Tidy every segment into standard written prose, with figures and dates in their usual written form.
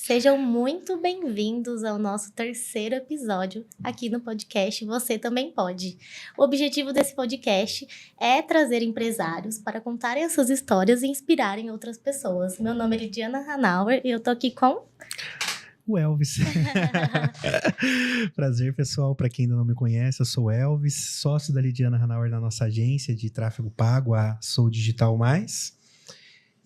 Sejam muito bem-vindos ao nosso terceiro episódio aqui no podcast Você Também Pode. O objetivo desse podcast é trazer empresários para contarem as suas histórias e inspirarem outras pessoas. Meu nome é Lidiana Hanauer e eu tô aqui com... o Elvis. Prazer, pessoal. Para quem ainda não me conhece, eu sou o Elvis, sócio da Lidiana Hanauer na nossa agência de tráfego pago, a Sou Digital Mais.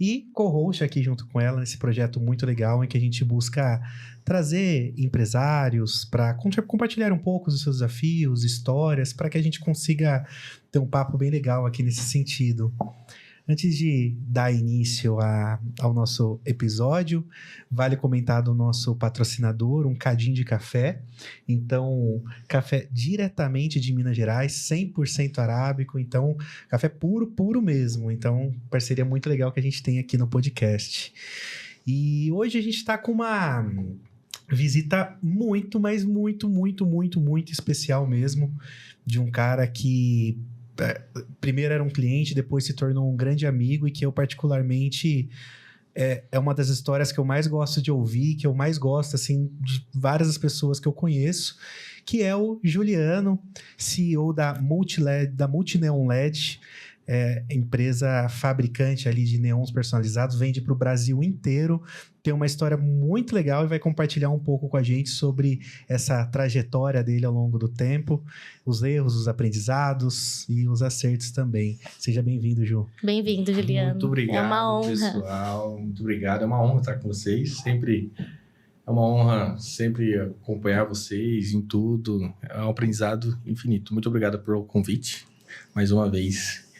E co-host aqui junto com ela nesse projeto muito legal em que a gente busca trazer empresários para compartilhar um pouco dos seus desafios, histórias, para que a gente consiga ter um papo bem legal aqui nesse sentido. Antes de dar início ao nosso episódio, vale comentar do nosso patrocinador, um Cadinho de Café. Então, café diretamente de Minas Gerais, 100% arábico. Então, café puro, puro mesmo. Então, parceria muito legal que a gente tem aqui no podcast. E hoje a gente está com uma visita muito, mas muito, muito, muito, muito especial mesmo, de um cara que... primeiro era um cliente, depois se tornou um grande amigo e que eu particularmente é uma das histórias que eu mais gosto de ouvir, que eu mais gosto, assim, de várias das pessoas que eu conheço, que é o Juliano, CEO da Multineon LED, empresa fabricante ali de neons personalizados, vende para o Brasil inteiro, tem uma história muito legal e vai compartilhar um pouco com a gente sobre essa trajetória dele ao longo do tempo, os erros, os aprendizados e os acertos também. Seja bem-vindo, Ju. Bem-vindo, Juliano. Muito obrigado, é uma honra, pessoal. Muito obrigado. É uma honra estar com vocês. É uma honra sempre acompanhar vocês em tudo. É um aprendizado infinito. Muito obrigado pelo convite, mais uma vez.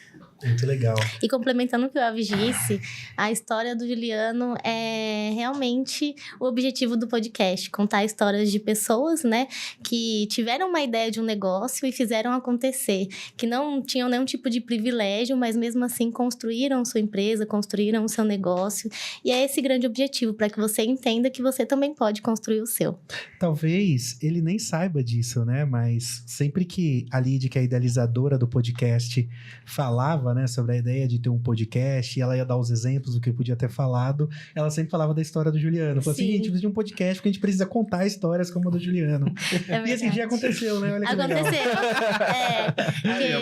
Muito legal. E complementando o que o Elvis disse, a história do Juliano é realmente o objetivo do podcast. Contar histórias de pessoas, né, que tiveram uma ideia de um negócio e fizeram acontecer. Que não tinham nenhum tipo de privilégio, mas mesmo assim construíram sua empresa, construíram o seu negócio. E é esse grande objetivo, para que você entenda que você também pode construir o seu. Talvez ele nem saiba disso, né? Mas sempre que a Lid, que é a idealizadora do podcast, falava, né, sobre a ideia de ter um podcast, e ela ia dar os exemplos do que podia ter falado, ela sempre falava da história do Juliano. Falou assim, gente, precisa de um podcast porque a gente precisa contar histórias como a do Juliano. E esse dia aconteceu, né? Olha que aconteceu.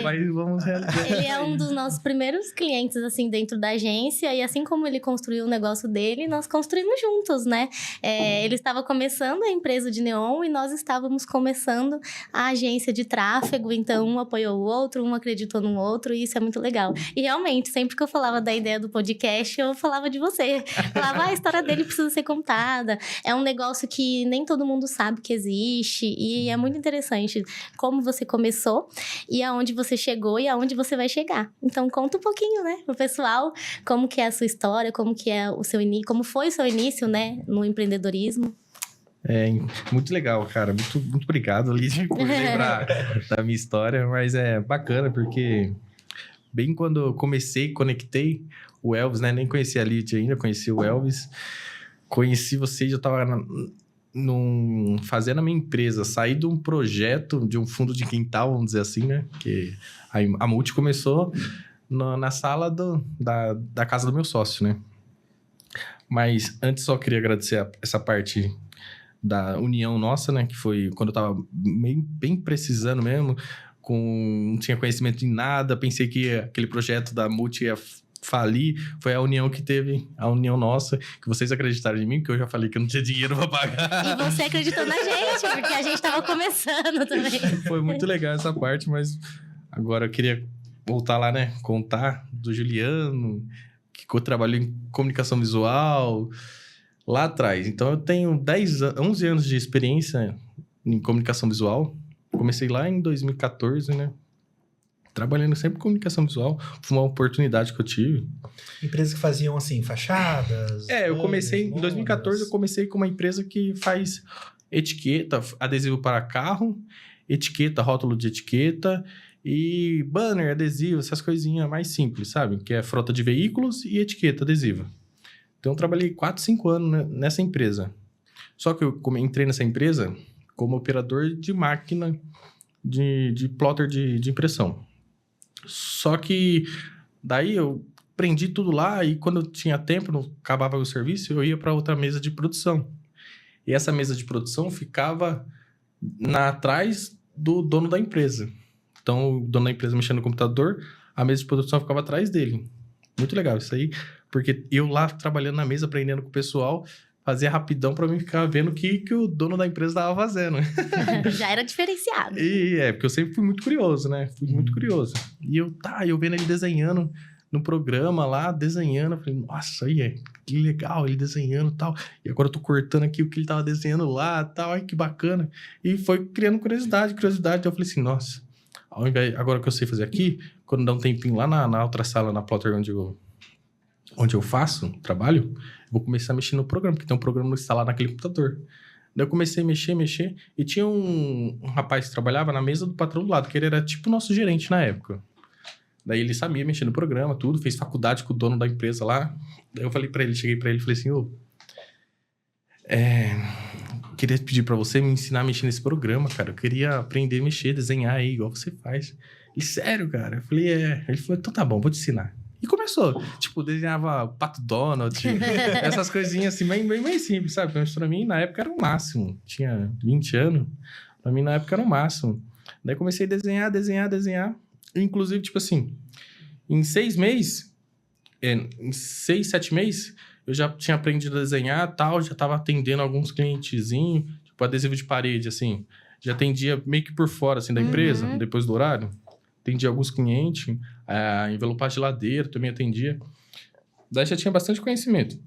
Mas vamos realizar. Ele é um dos nossos primeiros clientes, assim, dentro da agência, e assim como ele construiu o negócio dele, nós construímos juntos, né? Ele estava começando a empresa de neon e nós estávamos começando a agência de tráfego, então um apoiou o outro, um acreditou no outro, e isso é muito legal. E realmente, sempre que eu falava da ideia do podcast, eu falava de você. Falava, a história dele precisa ser contada. É um negócio que nem todo mundo sabe que existe, e é muito interessante como você começou, e aonde você chegou, e aonde você vai chegar. Então, conta um pouquinho, né, pro pessoal, como que é a sua história, como que é o seu início, como foi o seu início, né, no empreendedorismo. Muito legal, cara. Muito, muito obrigado, Lidia, por lembrar da minha história. Mas é bacana, porque bem quando eu conectei o Elvis, né? Nem conhecia a Lidia ainda, conheci o Elvis. Conheci vocês, eu tava fazendo a minha empresa, saí de um projeto, de um fundo de quintal, vamos dizer assim, né? Que a Multi começou na sala da casa do meu sócio, né? Mas antes só queria agradecer essa parte da união nossa, né? Que foi quando eu tava bem precisando mesmo, não tinha conhecimento de nada, pensei que aquele projeto da Multi ia falir, foi a união que teve, a união nossa, que vocês acreditaram em mim, porque eu já falei que eu não tinha dinheiro pra pagar. E você acreditou na gente, porque a gente tava começando também. Foi muito legal essa parte, mas agora eu queria voltar lá, né? Contar do Juliano, que trabalhou em comunicação visual lá atrás. Então eu tenho 11 anos de experiência em comunicação visual. Comecei lá em 2014, né? Trabalhando sempre com comunicação visual. Foi uma oportunidade que eu tive. Empresas que faziam, assim, fachadas... eu comecei... Em 2014, eu comecei com uma empresa que faz etiqueta, adesivo para carro, etiqueta, rótulo de etiqueta e banner, adesivo, essas coisinhas mais simples, sabe? Que é frota de veículos e etiqueta adesiva. Então, eu trabalhei 4, 5 anos nessa empresa. Só que eu entrei nessa empresa como operador de máquina de plotter de impressão. Só que daí eu aprendi tudo lá e quando eu tinha tempo, não acabava o serviço, eu ia para outra mesa de produção. E essa mesa de produção ficava atrás do dono da empresa. Então, o dono da empresa mexendo no computador, a mesa de produção ficava atrás dele. Muito legal isso aí, porque eu lá trabalhando na mesa, aprendendo com o pessoal, fazia rapidão pra mim ficar vendo o que o dono da empresa tava fazendo. Já era diferenciado. Porque eu sempre fui muito curioso, né? Fui muito curioso. E eu vendo ele desenhando no programa lá, desenhando, eu falei, nossa, aí que legal, ele desenhando e tal. E agora eu tô cortando aqui o que ele tava desenhando lá e tal, ai, que bacana. E foi criando curiosidade. Eu falei assim, nossa, ao invés, agora que eu sei fazer aqui, quando dá um tempinho lá na outra sala, na plotter onde eu faço trabalho, eu vou começar a mexer no programa, porque tem um programa instalado naquele computador. Daí eu comecei a mexer, e tinha um rapaz que trabalhava na mesa do patrão do lado, que ele era tipo o nosso gerente na época. Daí ele sabia mexer no programa, tudo, fez faculdade com o dono da empresa lá. Daí eu falei pra ele, cheguei pra ele e falei assim, queria pedir pra você me ensinar a mexer nesse programa, cara. Eu queria aprender a mexer, desenhar aí, igual você faz. Ele, sério, cara? Eu falei, Ele falou, então tá bom, vou te ensinar. E começou. Tipo, desenhava Pato Donald, essas coisinhas assim, bem simples, sabe? Mas pra mim, na época, era o máximo. Tinha 20 anos. Pra mim, na época, era o máximo. Daí comecei a desenhar. Inclusive, tipo assim, em 6 meses, 7 meses, eu já tinha aprendido a desenhar e tal, já tava atendendo alguns clientezinhos, tipo adesivo de parede, assim. Já atendia meio que por fora, assim, da empresa, depois do horário. Atendia alguns clientes, envelopar geladeira, também atendia. Daí já tinha bastante conhecimento.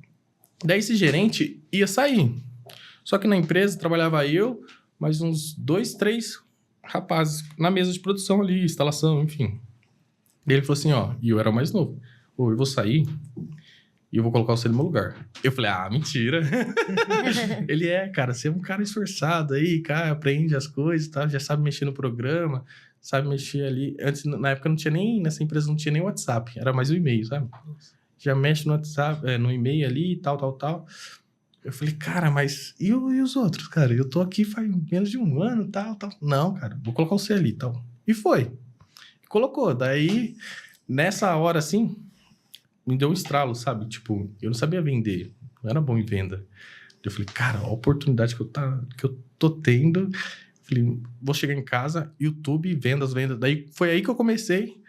Daí esse gerente ia sair. Só que na empresa trabalhava eu, mais uns 2, 3 rapazes na mesa de produção ali, instalação, enfim. Daí ele falou assim, e eu era o mais novo. Eu vou sair e eu vou colocar você no meu lugar. Eu falei, mentira. Ele cara, você é um cara esforçado aí, cara, aprende as coisas, tá? Já sabe mexer no programa, sabe mexer ali. Antes, na época, nessa empresa não tinha nem WhatsApp, era mais o e-mail, sabe? Já mexe no WhatsApp, no e-mail ali, tal. Eu falei, cara, mas e os outros, cara? Eu tô aqui faz menos de um ano, tal. Não, cara, vou colocar você ali, tal. E foi. Colocou. Daí, nessa hora, assim, me deu um estralo, sabe? Tipo, eu não sabia vender. Não era bom em venda. Eu falei, cara, a oportunidade que eu tô tendo. Falei, vou chegar em casa, YouTube, vendas. Daí, foi aí que eu comecei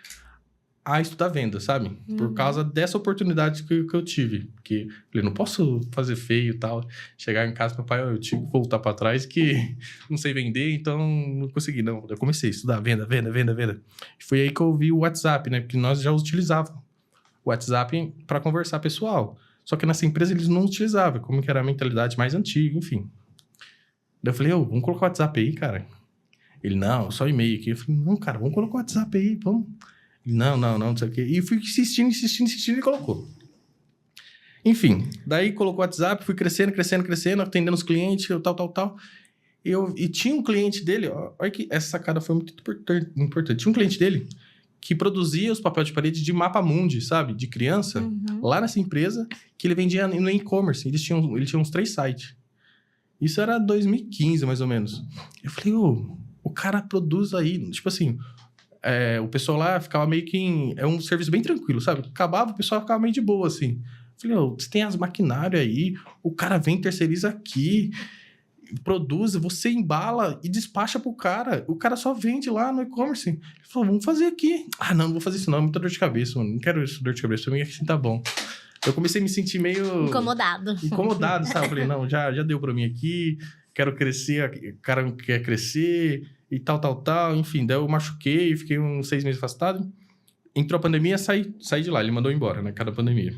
a estudar venda, sabe? Por causa dessa oportunidade que eu tive. Porque, falei, não posso fazer feio e tal. Chegar em casa, papai, eu tive que voltar para trás que não sei vender, então não consegui, não. Eu comecei a estudar venda. E foi aí que eu vi o WhatsApp, né? Porque nós já utilizávamos o WhatsApp para conversar pessoal. Só que nessa empresa eles não utilizavam, como que era a mentalidade mais antiga, enfim. Daí eu falei, vamos colocar o WhatsApp aí, cara. Ele, não, só e-mail aqui. Eu falei, não, cara, vamos colocar o WhatsApp aí, vamos. Não sei o quê. E fui insistindo e colocou. Enfim, daí colocou o WhatsApp, fui crescendo, atendendo os clientes, tal. E tinha um cliente dele, olha que essa sacada foi muito importante. Tinha um cliente dele que produzia os papéis de parede de mapa mundi, sabe? De criança, lá nessa empresa, que ele vendia no e-commerce. Ele tinha uns 3 sites. Isso era 2015, mais ou menos. Eu falei, o cara produz aí, tipo assim... o pessoal lá ficava meio que é um serviço bem tranquilo, sabe? Acabava, o pessoal ficava meio de boa, assim. Eu falei, você tem as maquinários aí, o cara vem, terceiriza aqui, produz, você embala e despacha pro cara. O cara só vende lá no e-commerce. Ele falou, vamos fazer aqui. Não vou fazer isso não, é muita dor de cabeça, mano. Não quero isso, dor de cabeça, pra mim assim tá bom. Eu comecei a me sentir meio... Incomodado, sabe? Eu falei, não, já deu pra mim aqui, quero crescer, o cara quer crescer... E tal. Enfim, daí eu machuquei, fiquei uns 6 meses afastado. Entrou a pandemia, saí de lá. Ele mandou embora, né? Cada pandemia.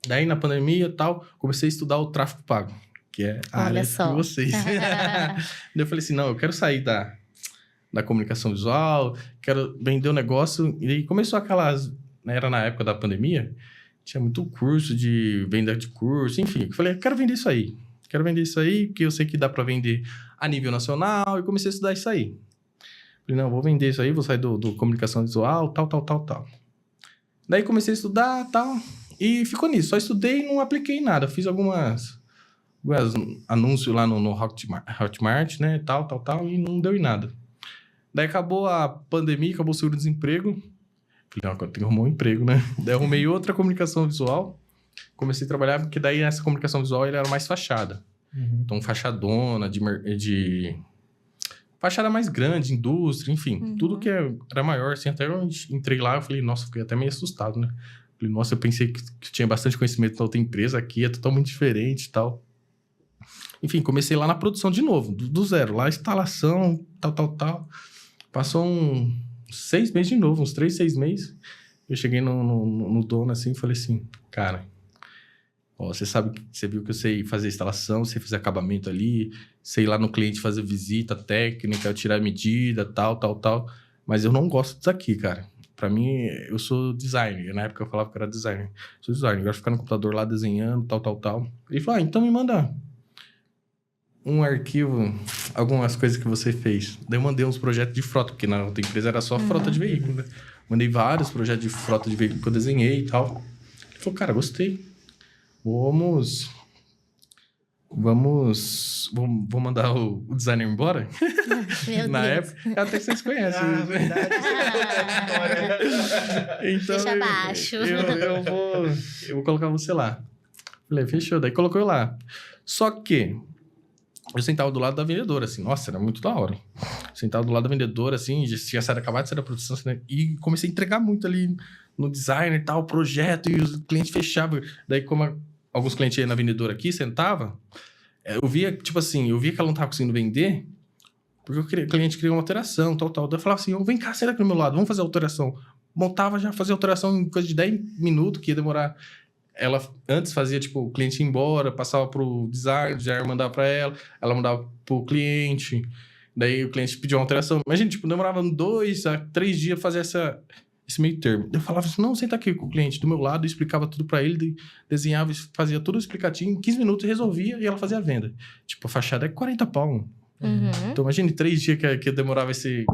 Daí, na pandemia e tal, comecei a estudar o tráfego pago. Que é a área de vocês. Daí eu falei assim, não, eu quero sair da comunicação visual, quero vender o negócio. E aí começou aquelas... Né, era na época da pandemia, tinha muito curso de venda de curso, enfim. Eu falei, quero vender isso aí. Porque eu sei que dá para vender a nível nacional, e comecei a estudar isso aí. Falei, não, vou vender isso aí, vou sair do comunicação visual, tal. Daí comecei a estudar, tal, e ficou nisso. Só estudei e não apliquei nada. Fiz alguns anúncios lá no Hotmart, né, tal, e não deu em nada. Daí acabou a pandemia, acabou o seguro-desemprego. Falei, não, agora tem que arrumar um emprego, né? Daí arrumei outra comunicação visual. Comecei a trabalhar, porque daí essa comunicação visual ele era mais fachada. Então, fachadona, de fachada mais grande, indústria, enfim. Tudo que era maior, assim. Até eu entrei lá, eu falei, nossa, fiquei até meio assustado, né? Falei, nossa, eu pensei que tinha bastante conhecimento da outra empresa aqui, é totalmente diferente e tal. Enfim, comecei lá na produção de novo, do zero. Lá, instalação, tal. Passou uns 6 meses de novo, uns 3, 6 meses. Eu cheguei no dono, assim, e falei assim, cara, ó, você viu que eu sei fazer instalação, sei fazer acabamento ali, sei ir lá no cliente fazer visita técnica, tirar medida, tal. Mas eu não gosto disso aqui, cara. Pra mim, eu sou designer. Na época eu falava que era designer. Sou designer, eu gosto de ficar no computador lá desenhando, tal. Ele falou, então me manda um arquivo, algumas coisas que você fez. Daí eu mandei uns projetos de frota, porque na outra empresa era só frota de veículo, né? Mandei vários projetos de frota de veículo que eu desenhei e tal. Ele falou, cara, gostei. Vamos mandar o designer embora? Meu Na Deus. época, até que vocês conhecem. Verdade. Então, Deixa abaixo. eu vou colocar você lá. Falei, fechou. Daí colocou eu lá. Só que eu sentava do lado da vendedora, assim. Nossa, era muito da hora. Sentava do lado da vendedora, assim, já tinha acabado de sair da produção, assim, né? E comecei a entregar muito ali no design e tal, projeto, e os clientes fechavam. Daí, como alguns clientes iam na vendedora aqui, sentava, eu via, tipo assim, eu via que ela não tava conseguindo vender, porque o cliente queria uma alteração, tal. Daí eu falava assim, vem cá, senta aqui do meu lado, vamos fazer a alteração. Montava, já fazia a alteração em coisa de 10 minutos, que ia demorar. Ela antes fazia, tipo, o cliente ir embora, passava pro designer mandava pra ela mandava pro cliente, daí o cliente pediu uma alteração. Imagina, tipo, demorava 2 a 3 dias pra fazer esse meio termo. Eu falava assim, não, senta aqui com o cliente do meu lado, eu explicava tudo pra ele, desenhava, fazia tudo explicativo, em 15 minutos resolvia e ela fazia a venda. Tipo, a fachada é 40 pau. Então, imagine 3 dias que demorava esse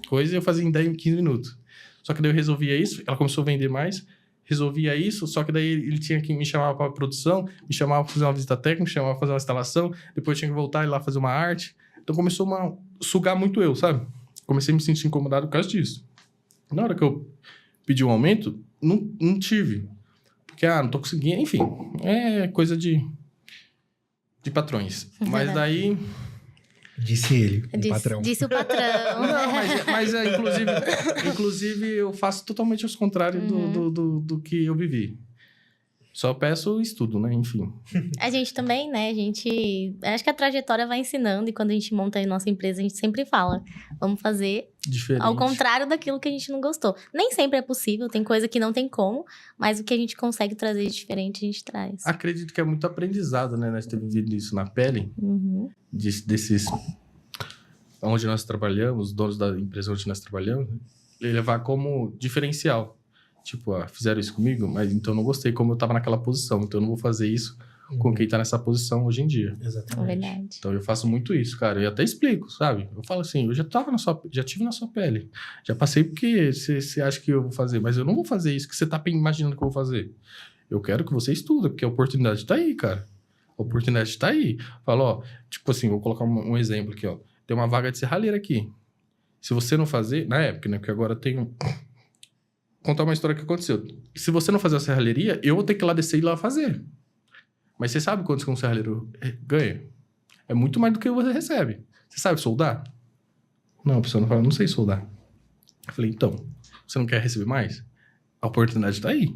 coisa e eu fazia em 10, 15 minutos. Só que daí eu resolvia isso, ela começou a vender mais, resolvia isso, só que daí ele tinha que me chamar para produção, me chamava para fazer uma visita técnica, me chamava para fazer uma instalação, depois eu tinha que voltar e ir lá fazer uma arte. Então começou a sugar muito eu, sabe? Comecei a me sentir incomodado por causa disso. Na hora que eu pedi um aumento, não tive. Porque, não tô conseguindo, enfim, é coisa de patrões. Mas daí... Disse ele, o patrão. Disse o patrão. Não, mas inclusive eu faço totalmente os contrários do que eu vivi. Só peço estudo, né? Enfim. A gente também, né? Acho que a trajetória vai ensinando e quando a gente monta a nossa empresa, a gente sempre fala, vamos fazer Diferente. ao contrário daquilo que a gente não gostou. Nem sempre é possível, tem coisa que não tem como, mas o que a gente consegue trazer de diferente, a gente traz. Acredito que é muito aprendizado, né? Nós temos vivido isso na pele. Desses... Onde nós trabalhamos, os donos da empresa onde nós trabalhamos, levar como diferencial. Tipo, fizeram isso comigo, mas então eu não gostei como eu tava naquela posição. Então eu não vou fazer isso com quem tá nessa posição hoje em dia. Exatamente. É verdade. Então eu faço muito isso, cara. Eu até explico, sabe? Eu falo assim, eu já tive na sua pele. Já passei porque você acha que eu vou fazer, mas eu não vou fazer isso que você tá imaginando que eu vou fazer. Eu quero que você estuda, porque a oportunidade tá aí, cara. A oportunidade tá aí. Falo, ó, tipo assim, vou colocar um exemplo aqui, ó. Tem uma vaga de serralheiro aqui. Se você não fazer, na época, né? Porque agora tem contar uma história que aconteceu. Se você não fazer a serralheria, eu vou ter que ir lá descer e ir lá fazer. Mas você sabe quanto que um serralheiro ganha? É muito mais do que você recebe. Você sabe soldar? Não, a pessoa não fala, não sei soldar. Eu falei, então, você não quer receber mais? A oportunidade tá aí.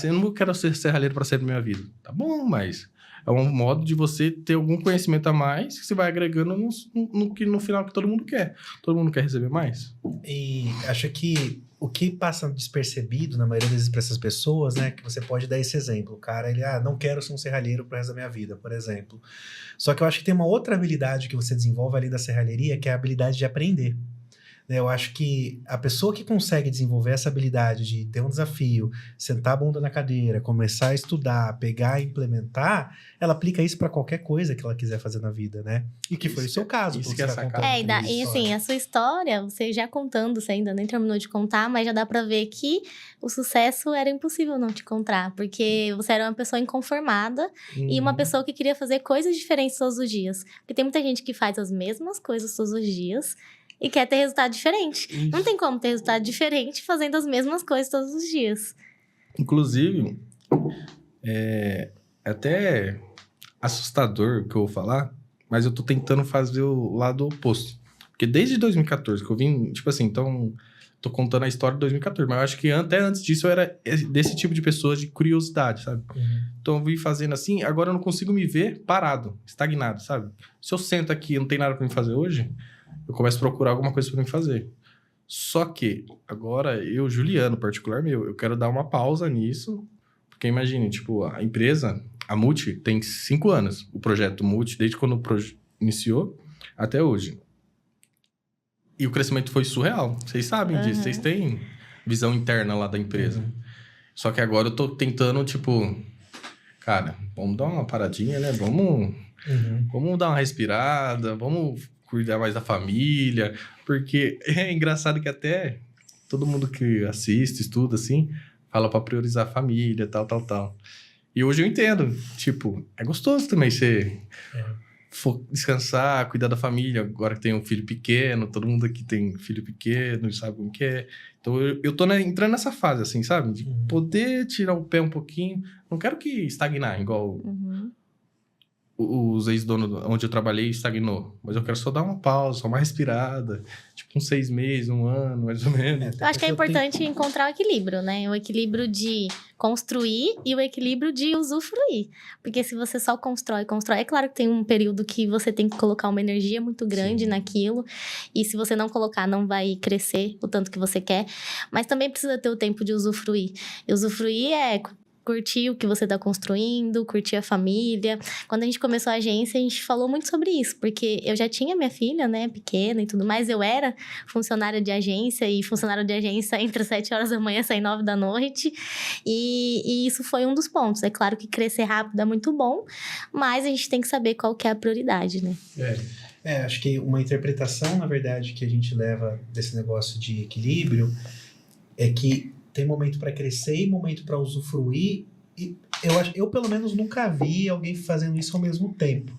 Eu não quero ser serralheiro para sempre na minha vida. Tá bom, mas é um modo de você ter algum conhecimento a mais que você vai agregando no final que todo mundo quer. Todo mundo quer receber mais. E acho que o que passa despercebido na maioria das vezes para essas pessoas, né, que você pode dar esse exemplo. O cara, ele, não quero ser um serralheiro pro resto da minha vida, por exemplo. Só que eu acho que tem uma outra habilidade que você desenvolve ali da serralheria, que é a habilidade de aprender. Eu acho que a pessoa que consegue desenvolver essa habilidade de ter um desafio, sentar a bunda na cadeira, começar a estudar, pegar e implementar, ela aplica isso para qualquer coisa que ela quiser fazer na vida, né? E que foi o seu caso. Isso que é sacada. E assim, a sua história, você já contando, você ainda nem terminou de contar, mas já dá pra ver que o sucesso era impossível não te encontrar, porque você era uma pessoa inconformada e uma pessoa que queria fazer coisas diferentes todos os dias. Porque tem muita gente que faz as mesmas coisas todos os dias e quer ter resultado diferente. Isso. Não tem como ter resultado diferente fazendo as mesmas coisas todos os dias. Inclusive, até assustador que eu vou falar, mas eu tô tentando fazer o lado oposto. Porque desde 2014 que eu vim, tipo assim, então, tô contando a história de 2014, mas eu acho que até antes disso eu era desse tipo de pessoa de curiosidade, sabe? Então eu vim fazendo assim, agora eu não consigo me ver parado, estagnado, sabe? Se eu sento aqui e não tem nada pra me fazer hoje, eu começo a procurar alguma coisa pra me fazer. Só que, agora, eu, Juliano, particular meu, eu quero dar uma pausa nisso, porque imagine, tipo, a empresa, a Multi, tem 5 anos, o projeto Multi, desde quando o iniciou até hoje. E o crescimento foi surreal, vocês sabem disso, vocês têm visão interna lá da empresa. Só que agora eu tô tentando, tipo, cara, vamos dar uma paradinha, né? Vamos dar uma respirada, vamos cuidar mais da família, porque é engraçado que até todo mundo que assiste, estuda, assim, fala pra priorizar a família, tal. E hoje eu entendo, tipo, é gostoso também você descansar, cuidar da família, agora que tem um filho pequeno, todo mundo aqui tem filho pequeno, sabe como que é. Então eu tô entrando nessa fase, assim, sabe? De poder tirar o pé um pouquinho, não quero que estagnar, igual... os ex-donos onde eu trabalhei estagnou. Mas eu quero só dar uma pausa, só uma respirada. Tipo, uns 6 meses, 1 ano, mais ou menos. Eu acho que é importante encontrar o equilíbrio, né? O equilíbrio de construir e o equilíbrio de usufruir. Porque se você só constrói... É claro que tem um período que você tem que colocar uma energia muito grande naquilo. E se você não colocar, não vai crescer o tanto que você quer. Mas também precisa ter o tempo de usufruir. E usufruir é... curtir o que você está construindo, curtir a família. Quando a gente começou a agência, a gente falou muito sobre isso, porque eu já tinha minha filha, né, pequena e tudo mais, eu era funcionária de agência, e funcionária de agência entre 7 horas da manhã e sai 9 da noite, e isso foi um dos pontos. É claro que crescer rápido é muito bom, mas a gente tem que saber qual que é a prioridade, né? Acho que uma interpretação, na verdade, que a gente leva desse negócio de equilíbrio é que tem momento para crescer e momento para usufruir. E eu, pelo menos, nunca vi alguém fazendo isso ao mesmo tempo.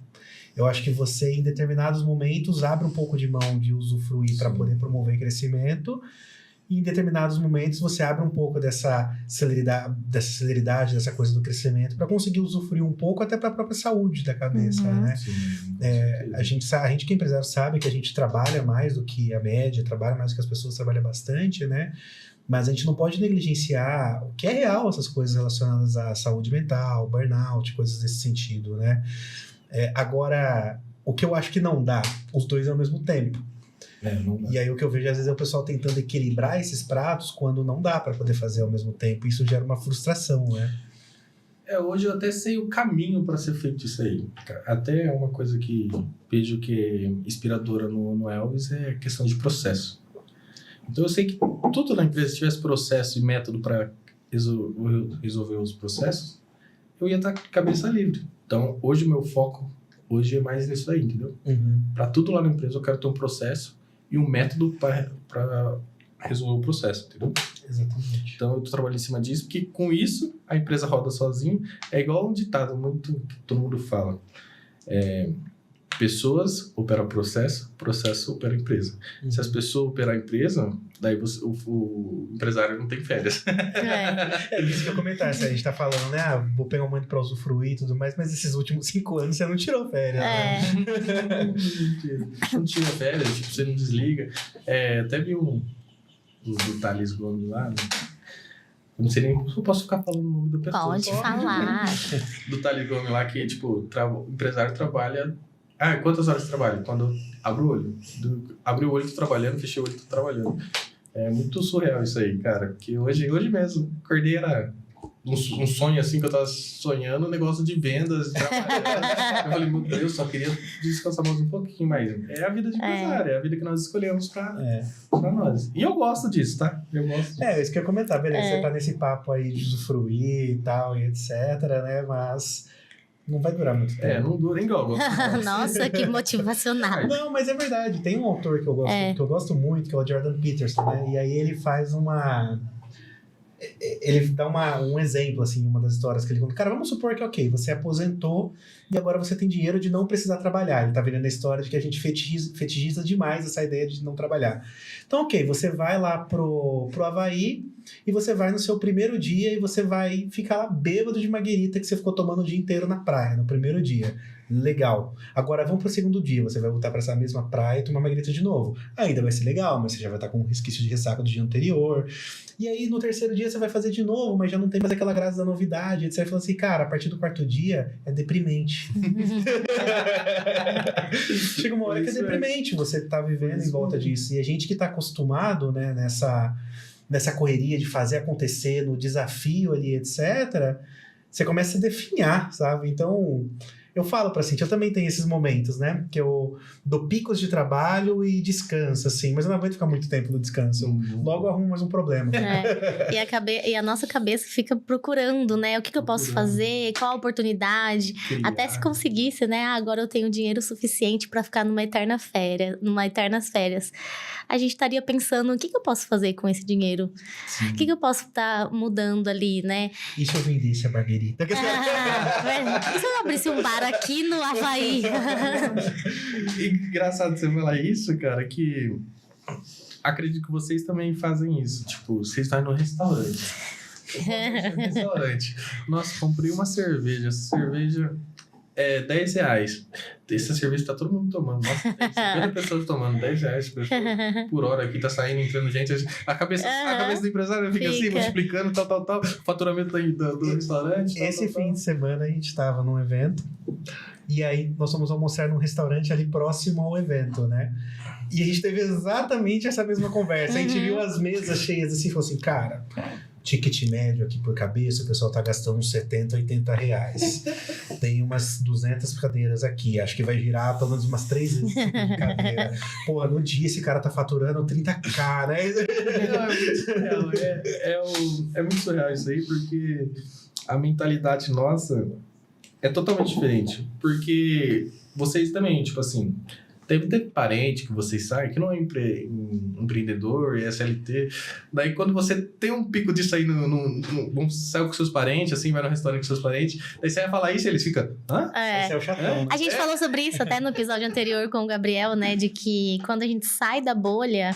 Eu acho que você, em determinados momentos, abre um pouco de mão de usufruir para poder promover crescimento. E em determinados momentos, você abre um pouco dessa celeridade, dessa coisa do crescimento, para conseguir usufruir um pouco até para a própria saúde da cabeça, né? A gente que é empresário sabe que a gente trabalha mais do que a média, trabalha mais do que as pessoas, trabalham bastante, né? Mas a gente não pode negligenciar o que é real, essas coisas relacionadas à saúde mental, burnout, coisas desse sentido, né? Agora, o que eu acho que não dá, os dois ao mesmo tempo. Não dá. E aí o que eu vejo às vezes é o pessoal tentando equilibrar esses pratos quando não dá para poder fazer ao mesmo tempo. Isso gera uma frustração, né? Hoje eu até sei o caminho para ser feito isso aí. Até uma coisa que vejo que é inspiradora no Elvis é a questão de processo. Então eu sei que tudo na empresa, se tivesse processo e método para resolver os processos, eu ia estar com a cabeça livre. Então hoje o meu foco é mais nisso daí, entendeu? Para tudo lá na empresa eu quero ter um processo e um método para resolver o processo, entendeu? Exatamente. Então eu tô trabalhando em cima disso, porque com isso a empresa roda sozinha. É igual um ditado muito que todo mundo fala. Pessoas operam processo, processo opera empresa. Se as pessoas operam a empresa, daí o empresário não tem férias. É isso que eu ia comentar. A gente tá falando, né? Vou pegar um momento pra usufruir e tudo mais, mas esses últimos 5 anos você não tirou férias, né? Não tira férias, tipo, você não desliga. Até vi do Thales Gomes lá, né? Eu não sei nem se eu posso ficar falando o nome da pessoa. Pode falar. Do Thales Gomes lá, que, tipo, o empresário trabalha... quantas horas você trabalha? Quando abre o olho. Abre o olho, tô trabalhando, fechei o olho, tô trabalhando. É muito surreal isso aí, cara. Porque hoje mesmo, acordei, era um sonho assim que eu tava sonhando, um negócio de vendas, trabalhando. Eu falei, meu Deus, só queria descansar mais um pouquinho mais. É a vida de empresário, é a vida que nós escolhemos pra nós. E eu gosto disso, tá? Eu gosto disso. Isso que eu ia comentar, beleza. Você tá nesse papo aí de usufruir e tal, e etc, né? Mas... não vai durar muito tempo. Não dura igual. Nossa, que motivacional. Não, mas é verdade. Tem um autor que eu gosto muito, que é o Jordan Peterson, né? E aí ele faz ele dá um exemplo, assim, uma das histórias que ele conta. Cara, vamos supor que, você aposentou e agora você tem dinheiro de não precisar trabalhar. Ele tá vendo a história de que a gente fetichiza demais essa ideia de não trabalhar. Então, você vai lá pro Havaí e você vai no seu primeiro dia e você vai ficar lá bêbado de marguerita que você ficou tomando o dia inteiro na praia, no primeiro dia. Legal. Agora vamos pro segundo dia, você vai voltar para essa mesma praia e tomar marguerita de novo. Ainda vai ser legal, mas você já vai estar com um resquício de ressaca do dia anterior. E aí no terceiro dia você vai fazer de novo, mas já não tem mais aquela graça da novidade. Você vai falar assim, cara, a partir do quarto dia é deprimente. Chega uma hora que é deprimente, você tá vivendo em volta disso. E a gente que tá acostumado, né, nessa correria de fazer acontecer, no desafio ali, etc., você começa a definhar, sabe? Então, eu falo pra Cintia, eu também tenho esses momentos, né? Que eu dou picos de trabalho e descanso, assim, mas eu não aguento ficar muito tempo no descanso. Logo arrumo mais um problema. E a nossa cabeça fica procurando, né? O que eu posso fazer, qual a oportunidade. Até se conseguisse, né? Agora eu tenho dinheiro suficiente pra ficar numa eternas férias. A gente estaria pensando, o que eu posso fazer com esse dinheiro? Sim. O que eu posso estar mudando ali, né? E se eu vendesse a marguerita? E se eu abrisse um bar aqui no Havaí? Engraçado você falar isso, cara, que acredito que vocês também fazem isso. Tipo, vocês estão no restaurante. Nossa, comprei uma cerveja. Essa cerveja é R$10. Essa cerveja tá todo mundo tomando. Nossa, tem 50 pessoas tomando R$10 por hora aqui, tá saindo, entrando gente. A cabeça do empresário fica assim, multiplicando, tal. Faturamento do restaurante. Esse fim de semana a gente tava num evento. E aí nós fomos almoçar num restaurante ali próximo ao evento, né? E a gente teve exatamente essa mesma conversa. A gente viu as mesas cheias assim e falou assim, cara, ticket médio aqui por cabeça, o pessoal tá gastando uns R$70, R$80. Tem umas 200 cadeiras aqui, acho que vai girar pelo menos umas 3 vezes de cadeira. Pô, no dia esse cara tá faturando 30k, né? Não, é muito surreal. É muito surreal isso aí, porque a mentalidade nossa é totalmente diferente. Porque vocês também, tipo assim, deve ter parente que vocês sabem que não é empreendedor, é SLT. Daí quando você tem um pico disso aí, vamos sair com seus parentes, assim, vai no restaurante com seus parentes, daí você vai falar isso e eles ficam, hã? Esse é o chatão. A gente falou sobre isso até no episódio anterior com o Gabriel, né, de que quando a gente sai da bolha,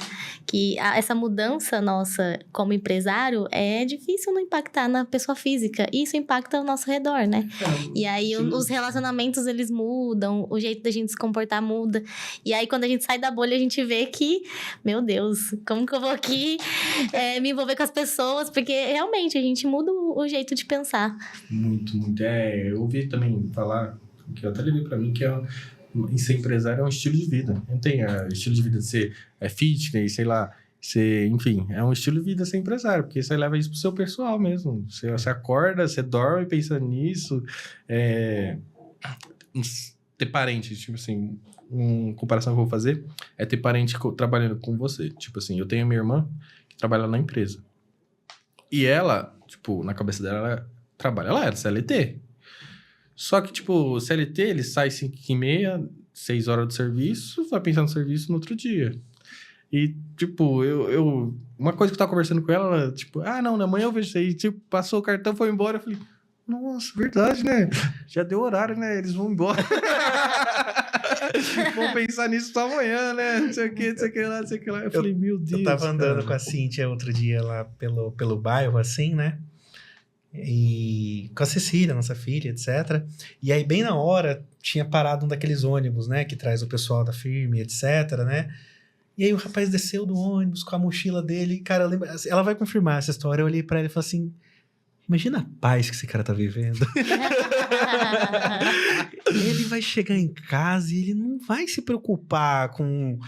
que essa mudança nossa como empresário é difícil não impactar na pessoa física. E isso impacta ao nosso redor, né? E aí os relacionamentos, eles mudam, o jeito da gente se comportar muda. E aí, quando a gente sai da bolha, a gente vê que, meu Deus, como que eu vou aqui me envolver com as pessoas? Porque, realmente, a gente muda o jeito de pensar. Muito, muito. Eu ouvi também falar, que eu até levei pra mim, que ser empresário é um estilo de vida. Não tem estilo de vida de ser fitness, sei lá, enfim, é um estilo de vida ser empresário, porque você leva isso pro seu pessoal mesmo. Você acorda, você dorme pensando nisso. Ter parentes, tipo assim, uma comparação que eu vou fazer é ter parente trabalhando com você. Tipo assim, eu tenho minha irmã que trabalha na empresa. E ela, tipo, na cabeça dela, ela era CLT. Só que, tipo, CLT, ele sai 5h30, 6 horas do serviço, vai pensar no serviço no outro dia. E, tipo, uma coisa que eu tava conversando com ela, tipo, não, amanhã eu vejo isso aí. Tipo, passou o cartão, foi embora, eu falei, nossa, verdade, né? Já deu horário, né? Eles vão embora. Vão pensar nisso só amanhã, né? Não sei o que lá. Eu falei, meu Deus. Eu tava andando com a Cíntia outro dia lá pelo bairro, assim, né? E com a Cecília, nossa filha, etc. E aí, bem na hora, tinha parado um daqueles ônibus, né? Que traz o pessoal da firme, etc, né? E aí o rapaz desceu do ônibus com a mochila dele. Cara, ela vai confirmar essa história. Eu olhei pra ela e falei assim, imagina a paz que esse cara tá vivendo. Ele vai chegar em casa e ele não vai se preocupar com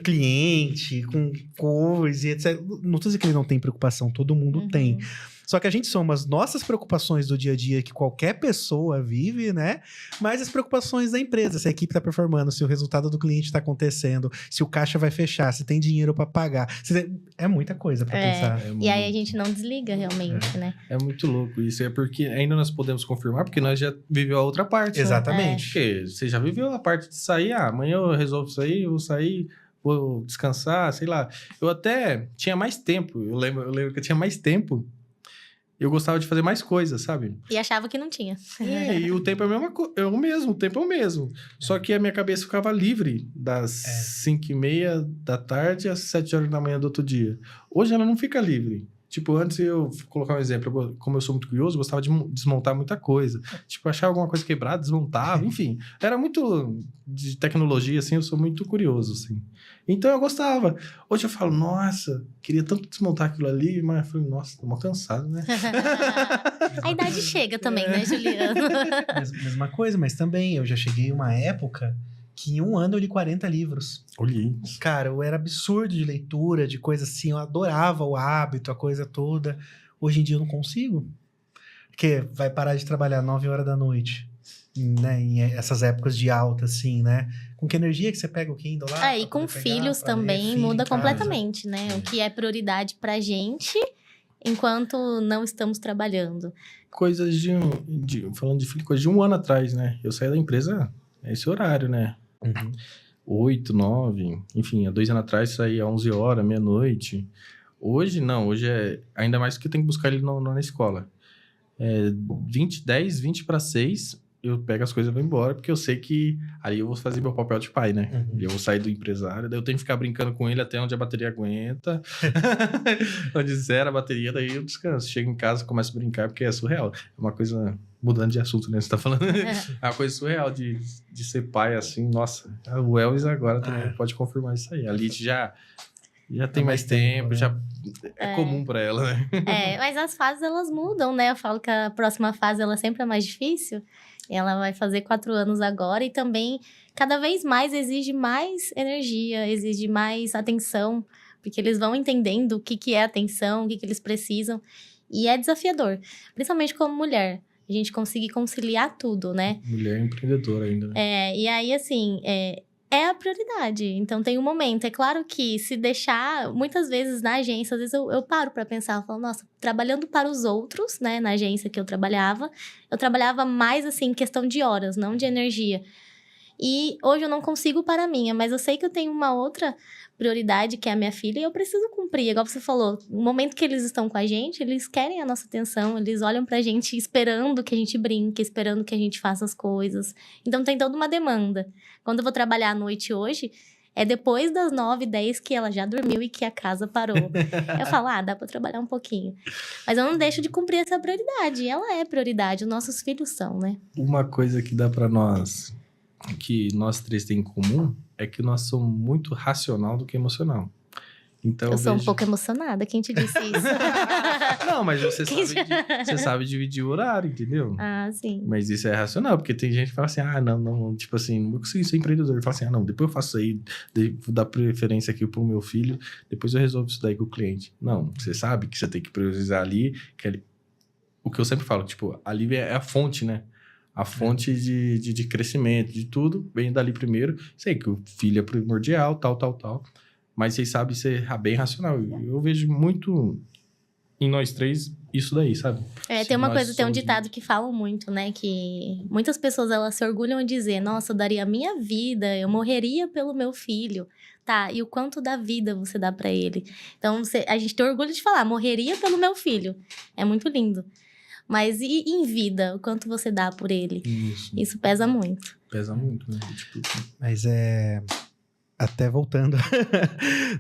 cliente, com coisa, etc. Não tô dizendo que ele não tem preocupação, todo mundo tem. Só que a gente soma as nossas preocupações do dia a dia que qualquer pessoa vive, né? Mas as preocupações da empresa, se a equipe tá performando, se o resultado do cliente tá acontecendo, se o caixa vai fechar, se tem dinheiro para pagar. É muita coisa para pensar. E aí a gente não desliga realmente, né? É muito louco isso. É porque ainda nós podemos confirmar, porque nós já viveu a outra parte. Exatamente. Né? Porque você já viveu a parte de sair, amanhã eu resolvo sair, eu vou sair, vou descansar, sei lá. Eu até tinha mais tempo, eu lembro que eu tinha mais tempo. Eu gostava de fazer mais coisas, sabe? E achava que não tinha. E o tempo é o tempo é o mesmo. Só que a minha cabeça ficava livre das 5h30 da tarde às 7 horas da manhã do outro dia. Hoje ela não fica livre. Tipo, antes eu vou colocar um exemplo. Como eu sou muito curioso, eu gostava de desmontar muita coisa. Tipo, achar alguma coisa quebrada, desmontava, enfim. Era muito de tecnologia, assim, eu sou muito curioso, assim. Então eu gostava. Hoje eu falo, nossa, queria tanto desmontar aquilo ali, mas eu falei, nossa, tô mal cansado, né? A idade chega também, né, Juliano? Mesma coisa, mas também eu já cheguei uma época que em um ano eu li 40 livros. Olhei. Cara, eu era absurdo de leitura, de coisa assim, eu adorava o hábito, a coisa toda. Hoje em dia eu não consigo. Porque vai parar de trabalhar 9 horas da noite, né? Em essas épocas de alta, assim, né? Com que energia que você pega o Kindle lá? E com filhos também muda completamente, né? O que é prioridade pra gente enquanto não estamos trabalhando. Coisas falando de filho, coisa de um ano atrás, né? Eu saí da empresa, esse horário, né? 8, 9, enfim, há 2 anos atrás saí às 11 horas, meia-noite. Hoje, não, hoje é ainda mais que eu tenho que buscar ele na escola. 20 para 6, eu pego as coisas e vou embora, porque eu sei que ali eu vou fazer meu papel de pai, né? Eu vou sair do empresário, daí eu tenho que ficar brincando com ele até onde a bateria aguenta, onde zera a bateria, daí eu descanso. Chego em casa, começo a brincar, porque é surreal. É uma coisa, mudando de assunto, né? Você tá falando? É uma coisa surreal de ser pai, assim, nossa. O Elvis agora também pode confirmar isso aí. A Lid já tem mais tempo, né? Já é comum pra ela, né? Mas as fases, elas mudam, né? Eu falo que a próxima fase, ela sempre é mais difícil. Ela vai fazer 4 anos agora e também, cada vez mais, exige mais energia, exige mais atenção, porque eles vão entendendo o que é atenção, o que eles precisam. E é desafiador, principalmente como mulher. A gente conseguir conciliar tudo, né? Mulher empreendedora ainda, né? E aí, assim, é a prioridade. Então, tem um momento. É claro que se deixar, muitas vezes na agência, às vezes eu paro pra pensar, eu falo, nossa, trabalhando para os outros, né, na agência que eu trabalhava mais, assim, em questão de horas, não de energia. E hoje eu não consigo para a minha, mas eu sei que eu tenho uma outra prioridade, que é a minha filha, e eu preciso cumprir. Igual você falou, no momento que eles estão com a gente, eles querem a nossa atenção, eles olham pra gente esperando que a gente brinque, esperando que a gente faça as coisas. Então tem toda uma demanda. Quando eu vou trabalhar à noite hoje, é depois das 9, 10 que ela já dormiu e que a casa parou. Eu falo, dá pra trabalhar um pouquinho. Mas eu não deixo de cumprir essa prioridade. Ela é prioridade, os nossos filhos são, né? Uma coisa que dá pra nós, que nós 3 temos em comum, é que nós somos muito racional do que emocional. Então, eu sou um pouco emocionada, quem te disse isso? Não, mas você sabe dividir o horário, entendeu? Sim. Mas isso é racional, porque tem gente que fala assim, não, tipo assim, não vou conseguir ser empreendedor. Ele fala assim, não, depois eu faço isso aí, vou dar preferência aqui pro meu filho, depois eu resolvo isso daí com o cliente. Não, você sabe que você tem que priorizar ali, o que eu sempre falo, tipo, ali é a fonte, né? A fonte de crescimento, de tudo, vem dali primeiro. Sei que o filho é primordial, tal. Mas vocês sabem ser bem racional. Eu vejo muito em nós 3 isso daí, sabe? Tem uma coisa, tem um ditado que falam muito, né? Que muitas pessoas, elas se orgulham de dizer, nossa, eu daria a minha vida, eu morreria pelo meu filho. Tá, e o quanto da vida você dá pra ele? Então, a gente tem orgulho de falar, morreria pelo meu filho. É muito lindo. Mas e em vida, o quanto você dá por ele? Isso pesa muito. Pesa muito, né? Mas até voltando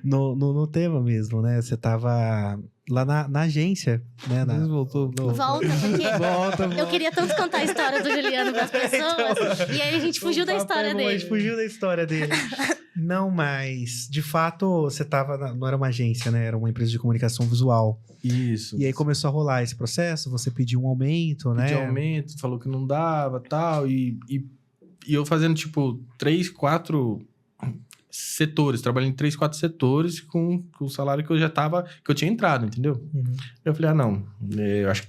no tema mesmo, né? Você tava lá na agência, né? Voltou. Volta, porque eu queria tanto contar a história do Juliano para as pessoas. E aí a gente fugiu da história dele. A gente fugiu da história dele. Não, mas de fato você tava... Não era uma agência, né? Era uma empresa de comunicação visual. Isso. E aí começou a rolar esse processo, você pediu um aumento, né? Pediu aumento, falou que não dava, tal. E eu fazendo, tipo, 3, 4... setores, trabalhei em 3, 4 setores com o salário que eu tinha entrado, entendeu? Eu falei, não, eu acho que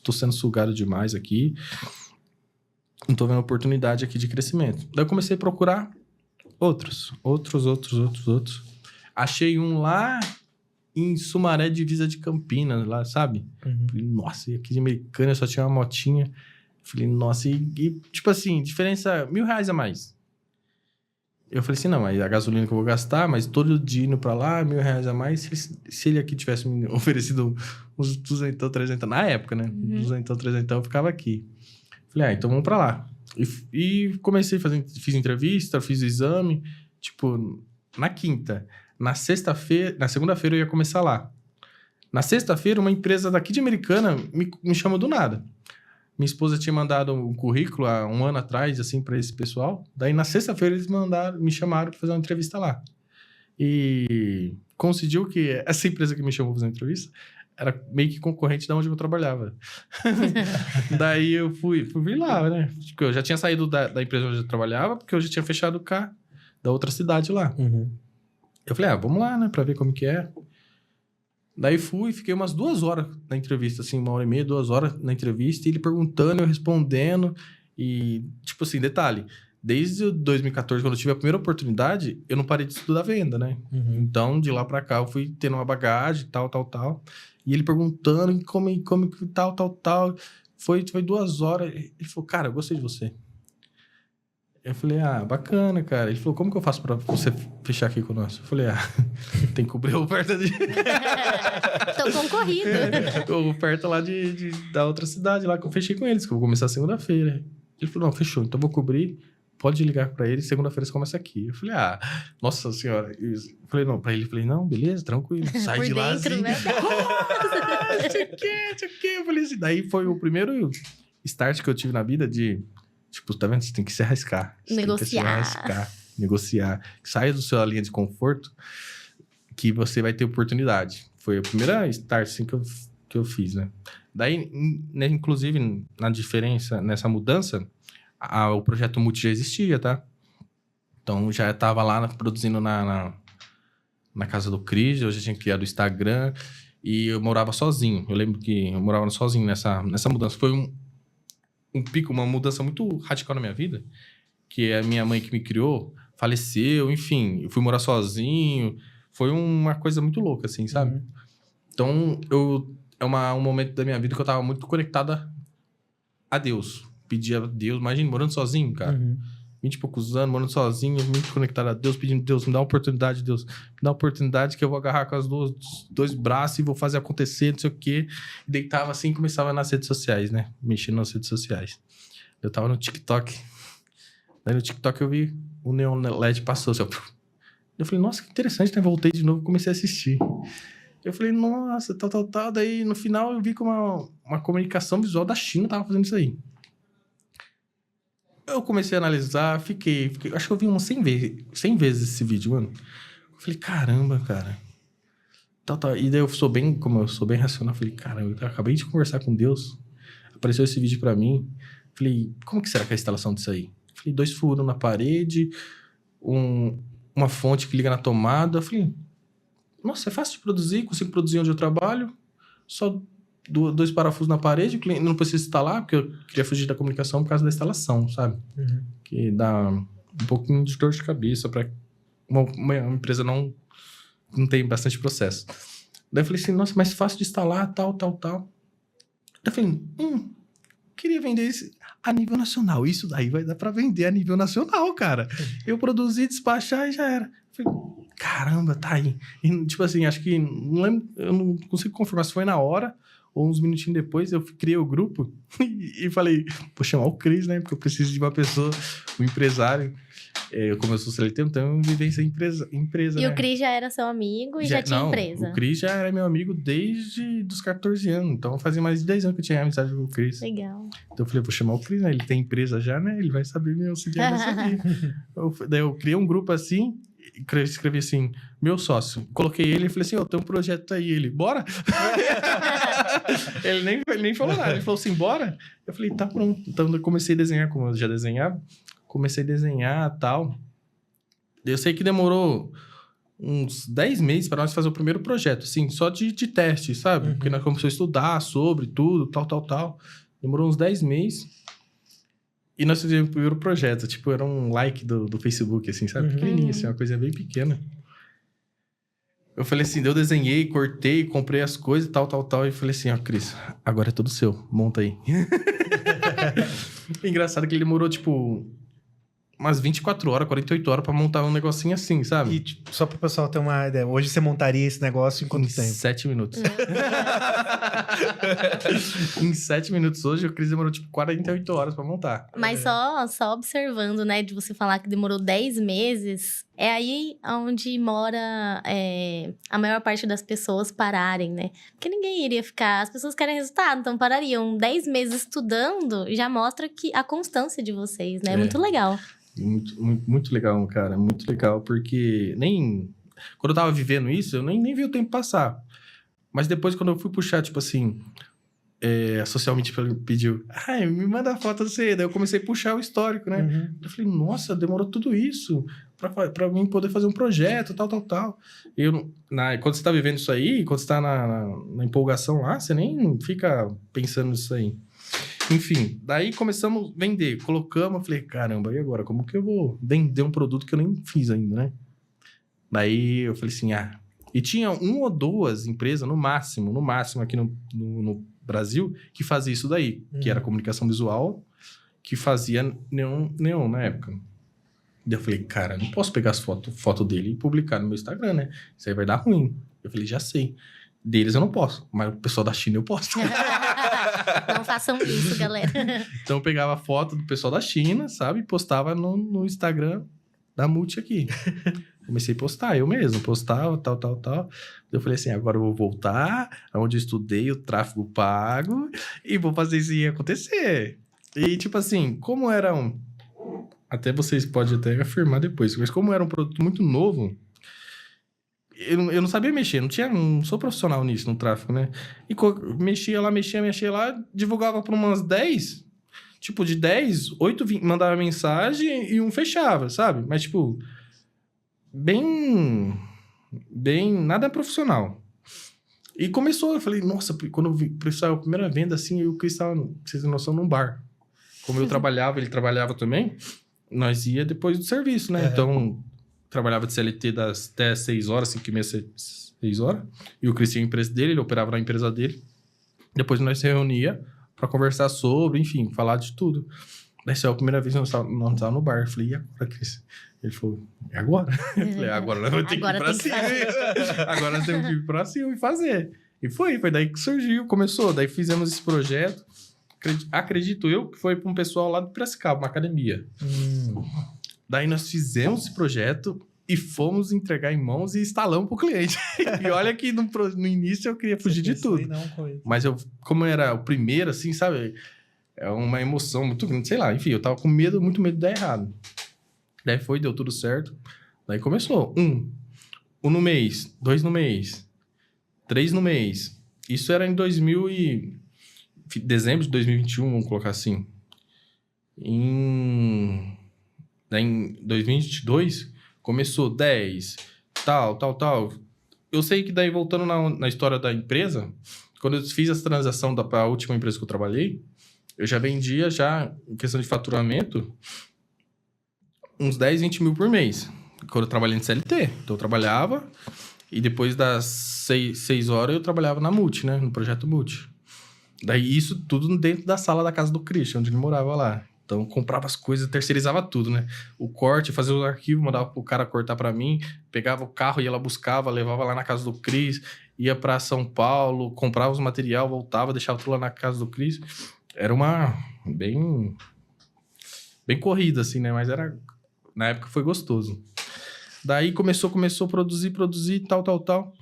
tô sendo sugado demais aqui, não tô vendo oportunidade aqui de crescimento. Daí eu comecei a procurar outros. Achei um lá em Sumaré, divisa de Campinas, lá, sabe? Falei, nossa, e aqui de Americana só tinha uma motinha. Falei, nossa, e tipo assim, diferença R$1.000 a mais. Eu falei assim, não, mas a gasolina que eu vou gastar, mas todo dia indo pra lá, R$1.000 a mais, se ele aqui tivesse me oferecido uns 200, 300, na época, né? 200, 300, eu ficava aqui. Falei, então vamos pra lá. E comecei fiz entrevista, fiz o exame, tipo, na quinta. Na segunda-feira eu ia começar lá. Na sexta-feira, uma empresa daqui de Americana me chamou do nada. Minha esposa tinha mandado um currículo há um ano atrás, assim, para esse pessoal. Daí, na sexta-feira, eles me chamaram para fazer uma entrevista lá. E coincidiu que essa empresa que me chamou para fazer uma entrevista era meio que concorrente da onde eu trabalhava. Daí, eu fui lá, né? Porque eu já tinha saído da empresa onde eu trabalhava, porque eu já tinha fechado o carro da outra cidade lá. Eu falei, vamos lá, né? Pra ver como que é. Daí fiquei umas 2 horas na entrevista, assim, 1h30, 2 horas na entrevista, e ele perguntando, eu respondendo, e, tipo assim, detalhe, desde 2014, quando eu tive a primeira oportunidade, eu não parei de estudar venda, né? Então, de lá pra cá, eu fui tendo uma bagagem, tal, e ele perguntando como que tal. Foi 2 horas, ele falou, cara, eu gostei de você. Eu falei, bacana, cara. Ele falou, como que eu faço pra você fechar aqui conosco? Eu falei, tem que cobrir a oferta de... Tô concorrido. Oferta lá da outra cidade lá, que eu fechei com eles, que eu vou começar segunda-feira. Ele falou, não, fechou, então eu vou cobrir, pode ligar pra ele, segunda-feira você começa aqui. Eu falei, nossa senhora. Eu falei, não, pra ele, falei, não, beleza, tranquilo, sai Por de lá dentro, assim. né? Eu falei assim, daí foi o primeiro start que eu tive na vida de... Tipo, tá vendo? Você tem que se arriscar. Negociar. Saia da sua linha de conforto que você vai ter oportunidade. Foi a primeira start assim, que eu fiz, né? Daí, inclusive, na diferença, nessa mudança, o projeto Multi já existia, tá? Então, já tava lá produzindo na casa do Cris, eu já tinha criado o Instagram e eu morava sozinho. Eu lembro que eu morava sozinho nessa mudança. Foi um pico, uma mudança muito radical na minha vida, que a minha mãe que me criou faleceu, enfim, eu fui morar sozinho, foi uma coisa muito louca, assim, sabe? Então, é um momento da minha vida que eu tava muito conectada a Deus, pedia a Deus, imagina, morando sozinho, cara, 20 e poucos anos, morando sozinho, muito conectado a Deus, pedindo, Deus, me dá uma oportunidade, Deus, me dá uma oportunidade que eu vou agarrar com os dois braços e vou fazer acontecer, não sei o quê. E deitava assim e começava nas redes sociais, né? Mexendo nas redes sociais. Eu tava no TikTok. Daí no TikTok eu vi o Neon LED passou, assim, eu falei, nossa, que interessante, né? Voltei de novo e comecei a assistir. Eu falei, nossa, tal. Daí no final eu vi que uma comunicação visual da China tava fazendo isso aí. Eu comecei a analisar, fiquei... Acho que eu vi umas 100 vezes esse vídeo, mano. Eu falei, caramba, cara. Tal. E daí como eu sou bem racional, eu falei, caramba, eu acabei de conversar com Deus. Apareceu esse vídeo pra mim. Falei, como que será que é a instalação disso aí? Falei, 2 furos na parede, uma fonte que liga na tomada. Eu falei, nossa, é fácil de produzir, consigo produzir onde eu trabalho. Só 2 parafusos na parede, o cliente não precisa instalar, porque eu queria fugir da comunicação por causa da instalação, sabe? Que dá um pouquinho de dor de cabeça para uma empresa não tem bastante processo. Daí eu falei assim, nossa, mais fácil de instalar, tal. Daí eu falei, queria vender isso a nível nacional. Isso daí vai dar para vender a nível nacional, cara. Eu produzi, despachar e já era. Eu falei, caramba, tá aí. E, tipo assim, acho que, não lembro, eu não consigo confirmar se foi na hora ou uns minutinhos depois, eu criei o grupo e falei, vou chamar o Cris, né? Porque eu preciso de uma pessoa, um empresário. Como eu sou CLT, então eu vivei essa empresa, E né? o Cris já era seu amigo e já tinha empresa? O Cris já era meu amigo desde os 14 anos. Então fazia mais de 10 anos que eu tinha amizade com o Cris. Legal. Então eu falei, vou chamar o Cris, né? Ele tem empresa já, né? Ele vai saber me auxiliar nisso aqui. Daí eu criei um grupo assim, escrevi assim, meu sócio. Coloquei ele e falei assim, tem um projeto aí. Ele, bora? Ele nem falou nada. Ele falou assim, bora? Eu falei, tá pronto. Então eu comecei a desenhar, como eu já desenhava. Comecei a desenhar e tal. Eu sei que demorou uns 10 meses para nós fazer o primeiro projeto, assim, só de teste, sabe? Porque nós começamos a estudar sobre tudo, tal. Demorou uns 10 meses. E nós fizemos o primeiro projeto. Tipo, era um like do Facebook, assim, sabe? Pequenininho, assim, uma coisa bem pequena. Eu falei assim, eu desenhei, cortei, comprei as coisas, tal. E falei assim, Cris, agora é tudo seu, monta aí. Engraçado que ele demorou, tipo, umas 24 horas, 48 horas pra montar um negocinho assim, sabe? E tipo, só pro pessoal ter uma ideia, hoje você montaria esse negócio em quanto tempo? 7 minutos. Em 7 minutos hoje, o Cris demorou, tipo, 48 horas pra montar. Mas só observando, né, de você falar que demorou 10 meses, é aí onde mora a maior parte das pessoas pararem, né? Porque ninguém iria ficar... As pessoas querem resultado, então parariam. 10 meses estudando já mostra que a constância de vocês, né? É muito legal. Muito legal, cara. Muito legal, porque quando eu tava vivendo isso, eu nem vi o tempo passar. Mas depois, quando eu fui puxar, tipo assim... a Social Media pediu, me manda a foto de você. Daí eu comecei a puxar o histórico, né? Uhum. Eu falei, nossa, demorou tudo isso pra mim poder fazer um projeto, tal. Quando você tá vivendo isso aí, quando você tá na empolgação lá, você nem fica pensando nisso aí. Enfim, daí começamos a vender. Colocamos, eu falei, caramba, e agora? Como que eu vou vender um produto que eu nem fiz ainda, né? Daí eu falei assim, E tinha 1 ou 2 empresas, no máximo aqui no Brasil, que fazia isso daí, que era comunicação visual, que fazia neon na época. Daí eu falei, cara, não posso pegar as foto dele e publicar no meu Instagram, né? Isso aí vai dar ruim. Eu falei, já sei. Deles eu não posso, mas o pessoal da China eu posso. Não façam isso, galera. Então eu pegava a foto do pessoal da China, sabe? E postava no Instagram da Multi aqui. Comecei a postar, eu mesmo, postava, tal. Eu falei assim, agora eu vou voltar aonde eu estudei o tráfego pago e vou fazer isso aí acontecer. E tipo assim, como era até vocês podem até afirmar depois, mas como era um produto muito novo, eu não sabia mexer, não sou profissional nisso, no tráfego, né? E mexia lá, divulgava para umas 10, tipo de 10, 8 mandava mensagem e 1 fechava, sabe? Mas tipo... bem nada profissional. E começou, eu falei, nossa, quando eu vi a primeira venda, assim, eu estava, vocês têm noção, num bar. Como eu trabalhava, ele trabalhava também, nós ia depois do serviço, né? Então, trabalhava de CLT até 6 horas, 5h30, 6 horas, e o Cris tinha a empresa dele, ele operava na empresa dele. Depois nós se reunia para conversar sobre, enfim, falar de tudo. Daí, a primeira vez nós estávamos no bar, eu falei, e agora, Cris? Ele falou, é agora? Eu falei, agora nós vamos ter que ir pra cima. Agora nós temos que ir pra cima e fazer. E foi daí que surgiu, começou. Daí fizemos esse projeto. Acredito eu que foi para um pessoal lá do Piracicaba, uma academia. Daí nós fizemos esse projeto e fomos entregar em mãos e instalamos pro cliente. E olha que no início eu queria fugir de tudo. Mas como era o primeiro, assim, sabe? É uma emoção muito grande, sei lá. Enfim, eu tava com muito medo de dar errado. Daí deu tudo certo. Daí começou. 1 no mês, 2 no mês, 3 no mês. Isso era em dezembro de 2021, vamos colocar assim. Daí em 2022, começou 10, tal. Eu sei que daí, voltando na história da empresa, quando eu fiz essa transação para a última empresa que eu trabalhei, eu já vendia, em questão de faturamento, uns 10, 20 mil por mês, quando eu trabalhei em CLT. Então eu trabalhava e depois das 6 horas eu trabalhava na Multi, né? No projeto Multi. Daí isso tudo dentro da sala da casa do Christian, onde ele morava lá. Então comprava as coisas, terceirizava tudo, né? O corte, fazia o arquivo, mandava pro cara cortar pra mim, pegava o carro, ia lá, buscava, levava lá na casa do Cris, ia pra São Paulo, comprava os material, voltava, deixava tudo lá na casa do Cris. Era uma bem corrida, assim, né? Mas na época foi gostoso. Daí começou a produzir, tal.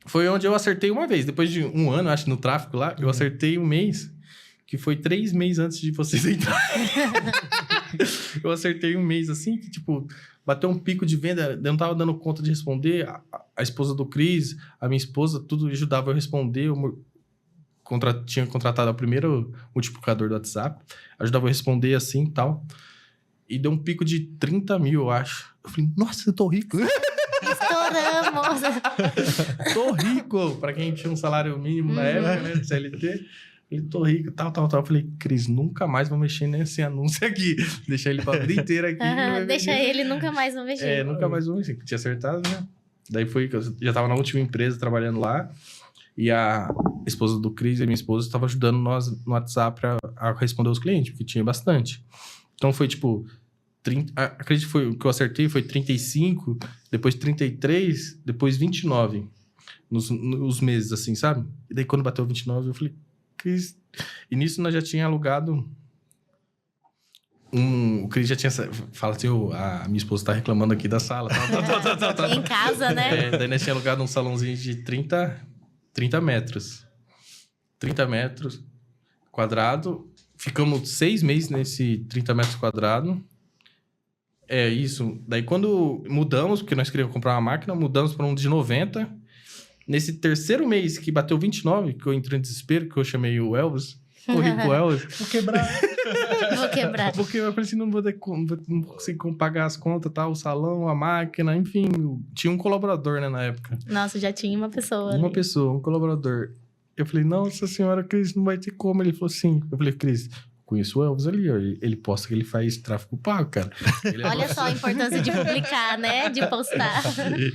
Foi onde eu acertei uma vez. Depois de 1 ano, acho, no tráfico lá, eu acertei um mês, que foi 3 meses antes de vocês entrarem. Eu acertei um mês, assim, que, tipo, bateu um pico de venda, eu não tava dando conta de responder. A esposa do Cris, a minha esposa, tudo ajudava eu a responder. Eu tinha contratado o primeiro multiplicador do WhatsApp, ajudava eu a responder, assim, tal. E deu um pico de 30 mil, eu acho. Eu falei, nossa, eu tô rico. Estouramos! Tô rico! Pra quem tinha um salário mínimo na época, né? De CLT. Eu tô rico, tal. Eu falei, Cris, nunca mais vou mexer nesse anúncio aqui. Deixar ele pra vida inteira aqui. Deixa ele, nunca mais vou mexer. Nunca mais vou mexer. Tinha acertado, né? Daí foi que eu já tava na última empresa trabalhando lá. E a esposa do Cris e a minha esposa estavam ajudando nós no WhatsApp a responder os clientes, porque tinha bastante. Então foi tipo... acredito que foi o que eu acertei, foi 35, depois 33, depois 29 nos meses, assim, sabe? E daí quando bateu 29, eu falei, Cris... E nisso nós já tínhamos alugado O Cris já tinha... Fala assim, a minha esposa tá reclamando aqui da sala. Tá. Em casa, né? Daí nós tinha alugado um salãozinho de 30 metros. 30 metros quadrado. Ficamos 6 meses nesse 30 metros quadrados. É isso. Daí quando mudamos, porque nós queríamos comprar uma máquina, mudamos para um de 90. Nesse terceiro mês que bateu 29, que eu entrei em desespero, que eu chamei o Elvis. Corri pro Elvis. Vou quebrar. Vou quebrar. Porque eu falei assim, não vou conseguir pagar as contas, tá? O salão, a máquina, enfim. Tinha um colaborador, né, na época. Nossa, já tinha uma pessoa Uma ali. pessoa, um colaborador. Eu falei, nossa senhora, Cris, não vai ter como. Ele falou assim, eu falei, Cris, conheço o Elvis ali, ó. Ele posta que ele faz tráfego pago, cara. Olha só a importância de publicar, né? De postar.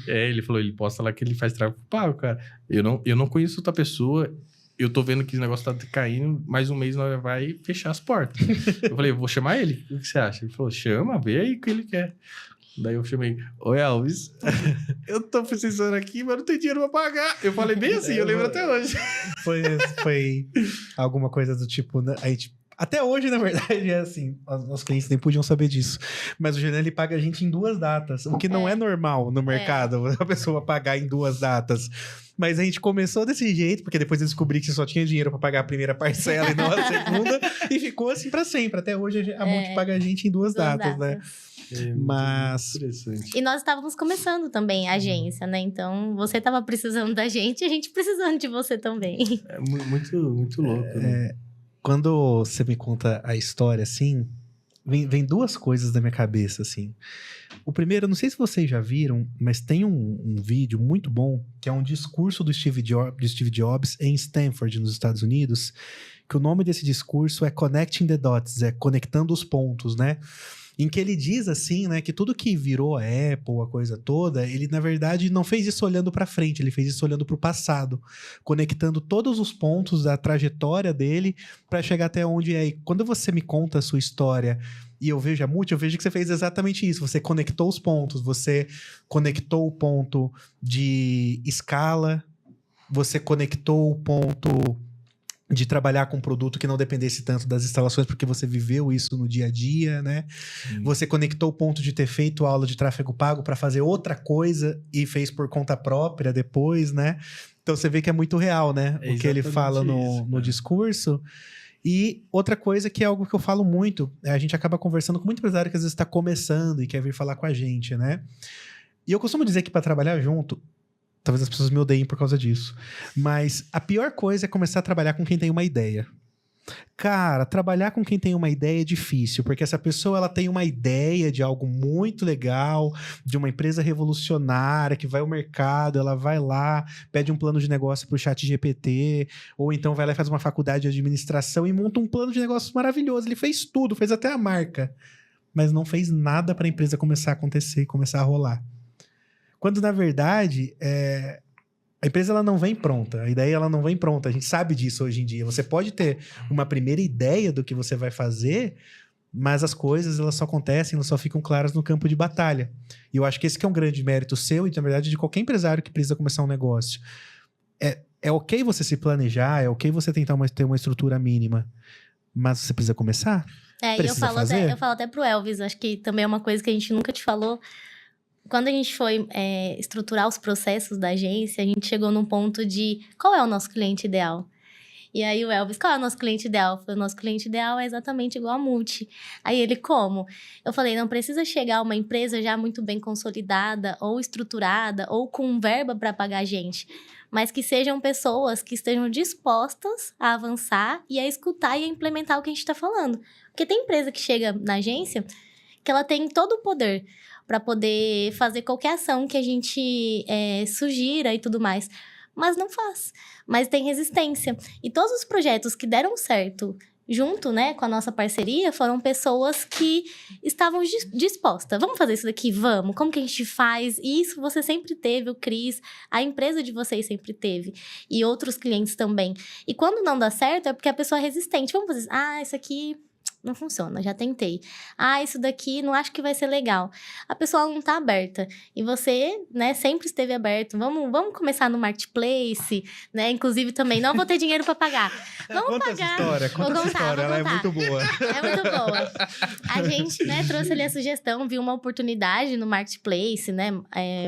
Ele falou, ele posta lá que ele faz tráfego pago, cara. Eu não conheço outra pessoa. Eu tô vendo que o negócio tá caindo, mais um mês nós vai fechar as portas. Eu falei, eu vou chamar ele. O que você acha? Ele falou, chama, vê aí o que ele quer. Daí eu chamei, oi Elvis, eu tô precisando aqui, mas não tem dinheiro pra pagar. Eu falei bem assim, eu lembro até hoje. Foi alguma coisa do tipo, né? A gente, até hoje, na verdade, é assim, os clientes nem podiam saber disso. Mas o Juliano, ele paga a gente em 2 datas, o que não é normal no mercado, a pessoa pagar em 2 datas. Mas a gente começou desse jeito, porque depois eu descobri que só tinha dinheiro pra pagar a primeira parcela e não a segunda, e ficou assim pra sempre. Até hoje a Multi paga a gente em 2 datas, né? Mas... Interessante. E nós estávamos começando também a agência, né? Então, você estava precisando da gente e a gente precisando de você também. É muito louco, né? Quando você me conta a história, assim, vem 2 coisas da minha cabeça, assim. O primeiro, não sei se vocês já viram, mas tem um vídeo muito bom, que é um discurso do Steve Jobs em Stanford, nos Estados Unidos, que o nome desse discurso é Connecting the Dots, é conectando os pontos, né? Em que ele diz assim, né, que tudo que virou a Apple, a coisa toda, ele na verdade não fez isso olhando para frente, ele fez isso olhando para o passado, conectando todos os pontos da trajetória dele para chegar até onde é. E quando você me conta a sua história e eu vejo a Multi, eu vejo que você fez exatamente isso. Você conectou os pontos, você conectou o ponto de escala, você conectou o ponto de trabalhar com um produto que não dependesse tanto das instalações, porque você viveu isso no dia a dia, né? Você conectou o ponto de ter feito aula de tráfego pago para fazer outra coisa e fez por conta própria depois, né? Então você vê que é muito real, né? O que ele fala no discurso. E outra coisa que é algo que eu falo muito, a gente acaba conversando com muito empresário que às vezes está começando e quer vir falar com a gente, né? E eu costumo dizer que para trabalhar junto, talvez as pessoas me odeiem por causa disso, mas a pior coisa é começar a trabalhar com quem tem uma ideia. Cara, trabalhar com quem tem uma ideia é difícil, porque essa pessoa ela tem uma ideia de algo muito legal, de uma empresa revolucionária que vai ao mercado, ela vai lá, pede um plano de negócio pro ChatGPT, ou então vai lá e faz uma faculdade de administração e monta um plano de negócios maravilhoso. Ele fez tudo, fez até a marca, mas não fez nada para a empresa começar a acontecer e começar a rolar. Quando, na verdade, a empresa ela não vem pronta, a ideia ela não vem pronta, a gente sabe disso hoje em dia. Você pode ter uma primeira ideia do que você vai fazer, mas as coisas elas só acontecem, elas só ficam claras no campo de batalha. E eu acho que esse que é um grande mérito seu e, na verdade, de qualquer empresário que precisa começar um negócio. É ok você se planejar, é ok você tentar ter uma estrutura mínima, mas você precisa começar? E eu falo até pro Elvis, acho que também é uma coisa que a gente nunca te falou. Quando a gente foi estruturar os processos da agência, a gente chegou num ponto de qual é o nosso cliente ideal? E aí o Elvis, qual é o nosso cliente ideal? Eu falei, o nosso cliente ideal é exatamente igual a Multi. Aí ele, como? Eu falei, não precisa chegar uma empresa já muito bem consolidada, ou estruturada, ou com verba para pagar a gente, mas que sejam pessoas que estejam dispostas a avançar e a escutar e a implementar o que a gente está falando. Porque tem empresa que chega na agência que ela tem todo o poder para poder fazer qualquer ação que a gente sugira e tudo mais. Mas não faz. Mas tem resistência. E todos os projetos que deram certo junto, né, com a nossa parceria, foram pessoas que estavam dispostas. Vamos fazer isso daqui? Vamos. Como que a gente faz? E isso você sempre teve, o Cris, a empresa de vocês sempre teve. E outros clientes também. E quando não dá certo, é porque a pessoa é resistente. Vamos fazer isso. Isso aqui não funciona, já tentei. Ah, isso daqui não acho que vai ser legal. A pessoa não tá aberta. E você, né, sempre esteve aberto. Vamos começar no Marketplace, né? Inclusive também, não vou ter dinheiro para pagar. Vamos conta pagar. Conta essa história, ela é muito boa. É muito boa. A gente, né, trouxe ali a sugestão, viu uma oportunidade no Marketplace, né?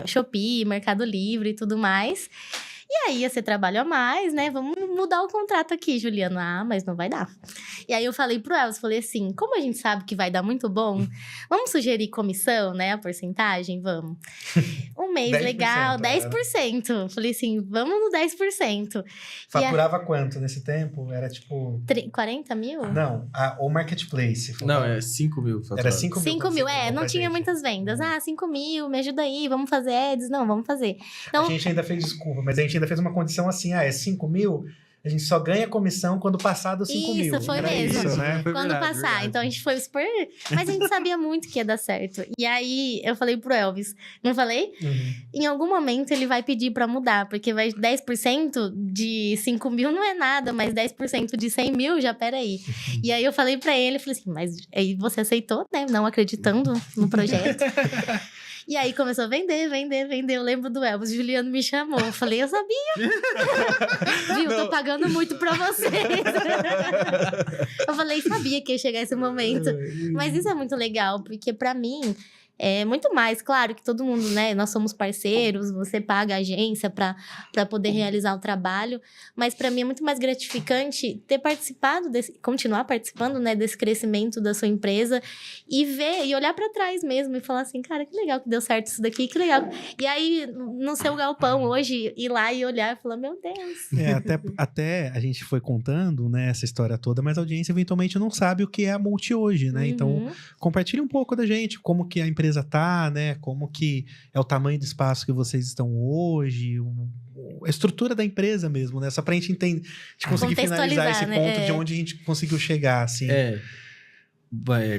Shopee, Mercado Livre e tudo mais. E aí, você trabalha mais, né? Vamos mudar o contrato aqui, Juliana. Ah, mas não vai dar. E aí, eu falei pro Elvis, falei assim, como a gente sabe que vai dar muito bom, vamos sugerir comissão, né? A porcentagem? Vamos. Um mês 10%, legal, 10%. Falei assim, vamos no 10%. Faturava quanto nesse tempo? Era tipo... 40 mil? Não, o Marketplace. Não, é 5 mil. Era 5 mil. 5 mil, não tinha muitas vendas. 5 mil, me ajuda aí, vamos fazer ads? Não, vamos fazer. Então, a gente ainda fez, desculpa, mas a gente ainda fez uma condição assim, é 5 mil, a gente só ganha comissão quando passar dos 5 mil. Isso, foi mesmo. Isso, né? Quando passar. Então, a gente foi super... Mas a gente sabia muito que ia dar certo. E aí, eu falei pro Elvis, não falei? Uhum. Em algum momento, ele vai pedir pra mudar, porque 10% de 5 mil não é nada, mas 10% de 100 mil, já, peraí. E aí, eu falei pra ele, falei assim, mas aí você aceitou, né? Não acreditando no projeto. E aí, começou a vender. Eu lembro do Elvis, o Juliano me chamou. Eu falei, eu sabia. Viu, tô pagando muito pra vocês. Eu falei, sabia que ia chegar esse momento. Mas isso é muito legal, porque pra mim... É muito mais, claro que todo mundo, né? Nós somos parceiros, você paga a agência para poder realizar o trabalho, mas para mim é muito mais gratificante ter participado continuar participando, né, desse crescimento da sua empresa e ver e olhar para trás mesmo e falar assim, cara, que legal que deu certo isso daqui, que legal. E aí, no seu galpão hoje, ir lá e olhar e falar, meu Deus. Até a gente foi contando, né, essa história toda, mas a audiência eventualmente não sabe o que é a Multi hoje, né? Então, compartilhe um pouco da gente, como que a empresa tá, né? Como que é o tamanho do espaço que vocês estão hoje, a estrutura da empresa mesmo, né? Só pra gente entender, de conseguir finalizar esse ponto de onde a gente conseguiu chegar, assim.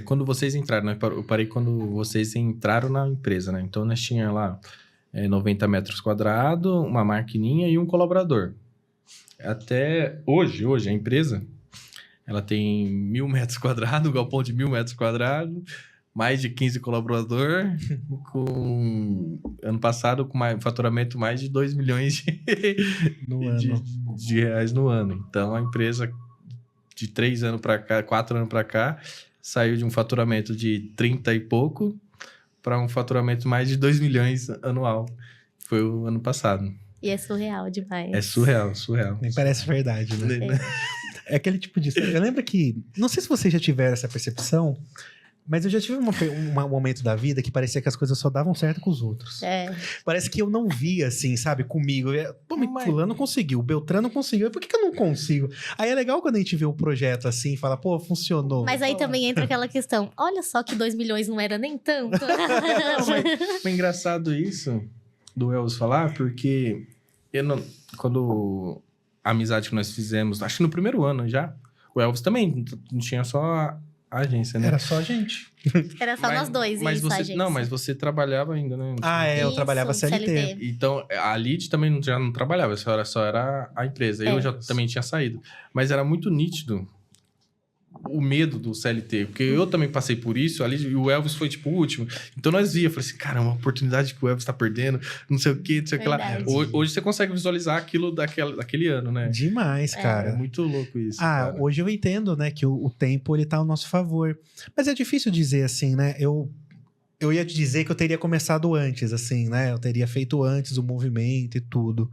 Quando vocês entraram, né? Eu parei quando vocês entraram na empresa, né? Então, nós tínhamos lá 90 metros quadrados, uma maquininha e um colaborador. Até hoje a empresa, ela tem 1.000 metros quadrados, um galpão de 1.000 metros quadrados, mais de 15 colaboradores, com ano passado com faturamento mais de 2 milhões de reais no ano. Então, a empresa de 3 anos para cá, 4 anos para cá, saiu de um faturamento de 30 e pouco para um faturamento mais de 2 milhões anual. Foi o ano passado. E é surreal demais. É surreal. Nem parece verdade, né? É aquele tipo de... Eu lembro que... Não sei se vocês já tiveram essa percepção, mas eu já tive um momento da vida que parecia que as coisas só davam certo com os outros. Parece que eu não via, assim, sabe, comigo. Pô, fulano conseguiu, Beltrano conseguiu. Por que eu não consigo? Aí é legal quando a gente vê o projeto assim e fala, pô, funcionou. Mas aí também entra aquela questão, olha só que 2 milhões não era nem tanto. Foi engraçado isso do Elvis falar, porque quando a amizade que nós fizemos, acho que no primeiro ano já, o Elvis também não tinha só... a agência, né? Era só a gente. Era só nós dois, mas isso, você, a agência. Não, mas você trabalhava ainda, né? Eu trabalhava CLT. Então, a Lid também já não trabalhava, só era a empresa. Eu já também tinha saído. Mas era muito nítido o medo do CLT, porque eu também passei por isso, ali, e o Elvis foi, tipo, o último. Então, nós via, falei assim, cara, uma oportunidade que o Elvis tá perdendo, não sei o quê, não sei o que lá. Hoje você consegue visualizar aquilo daquele ano, né? Demais, cara. É muito louco isso, cara. Hoje eu entendo, né, que o tempo, ele tá ao nosso favor. Mas é difícil dizer assim, né? Eu ia te dizer que eu teria começado antes, assim, né? Eu teria feito antes o movimento e tudo.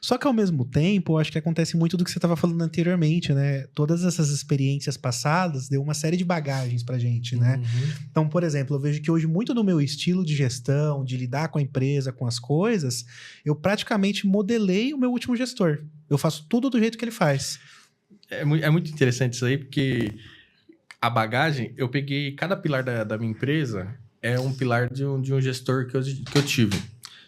Só que, ao mesmo tempo, eu acho que acontece muito do que você estava falando anteriormente, né? Todas essas experiências passadas deu uma série de bagagens pra gente, né? Então, por exemplo, eu vejo que hoje muito do meu estilo de gestão, de lidar com a empresa, com as coisas, eu praticamente modelei o meu último gestor. Eu faço tudo do jeito que ele faz. É muito interessante isso aí, porque a bagagem, eu peguei cada pilar da minha empresa, é um pilar de um gestor que eu tive.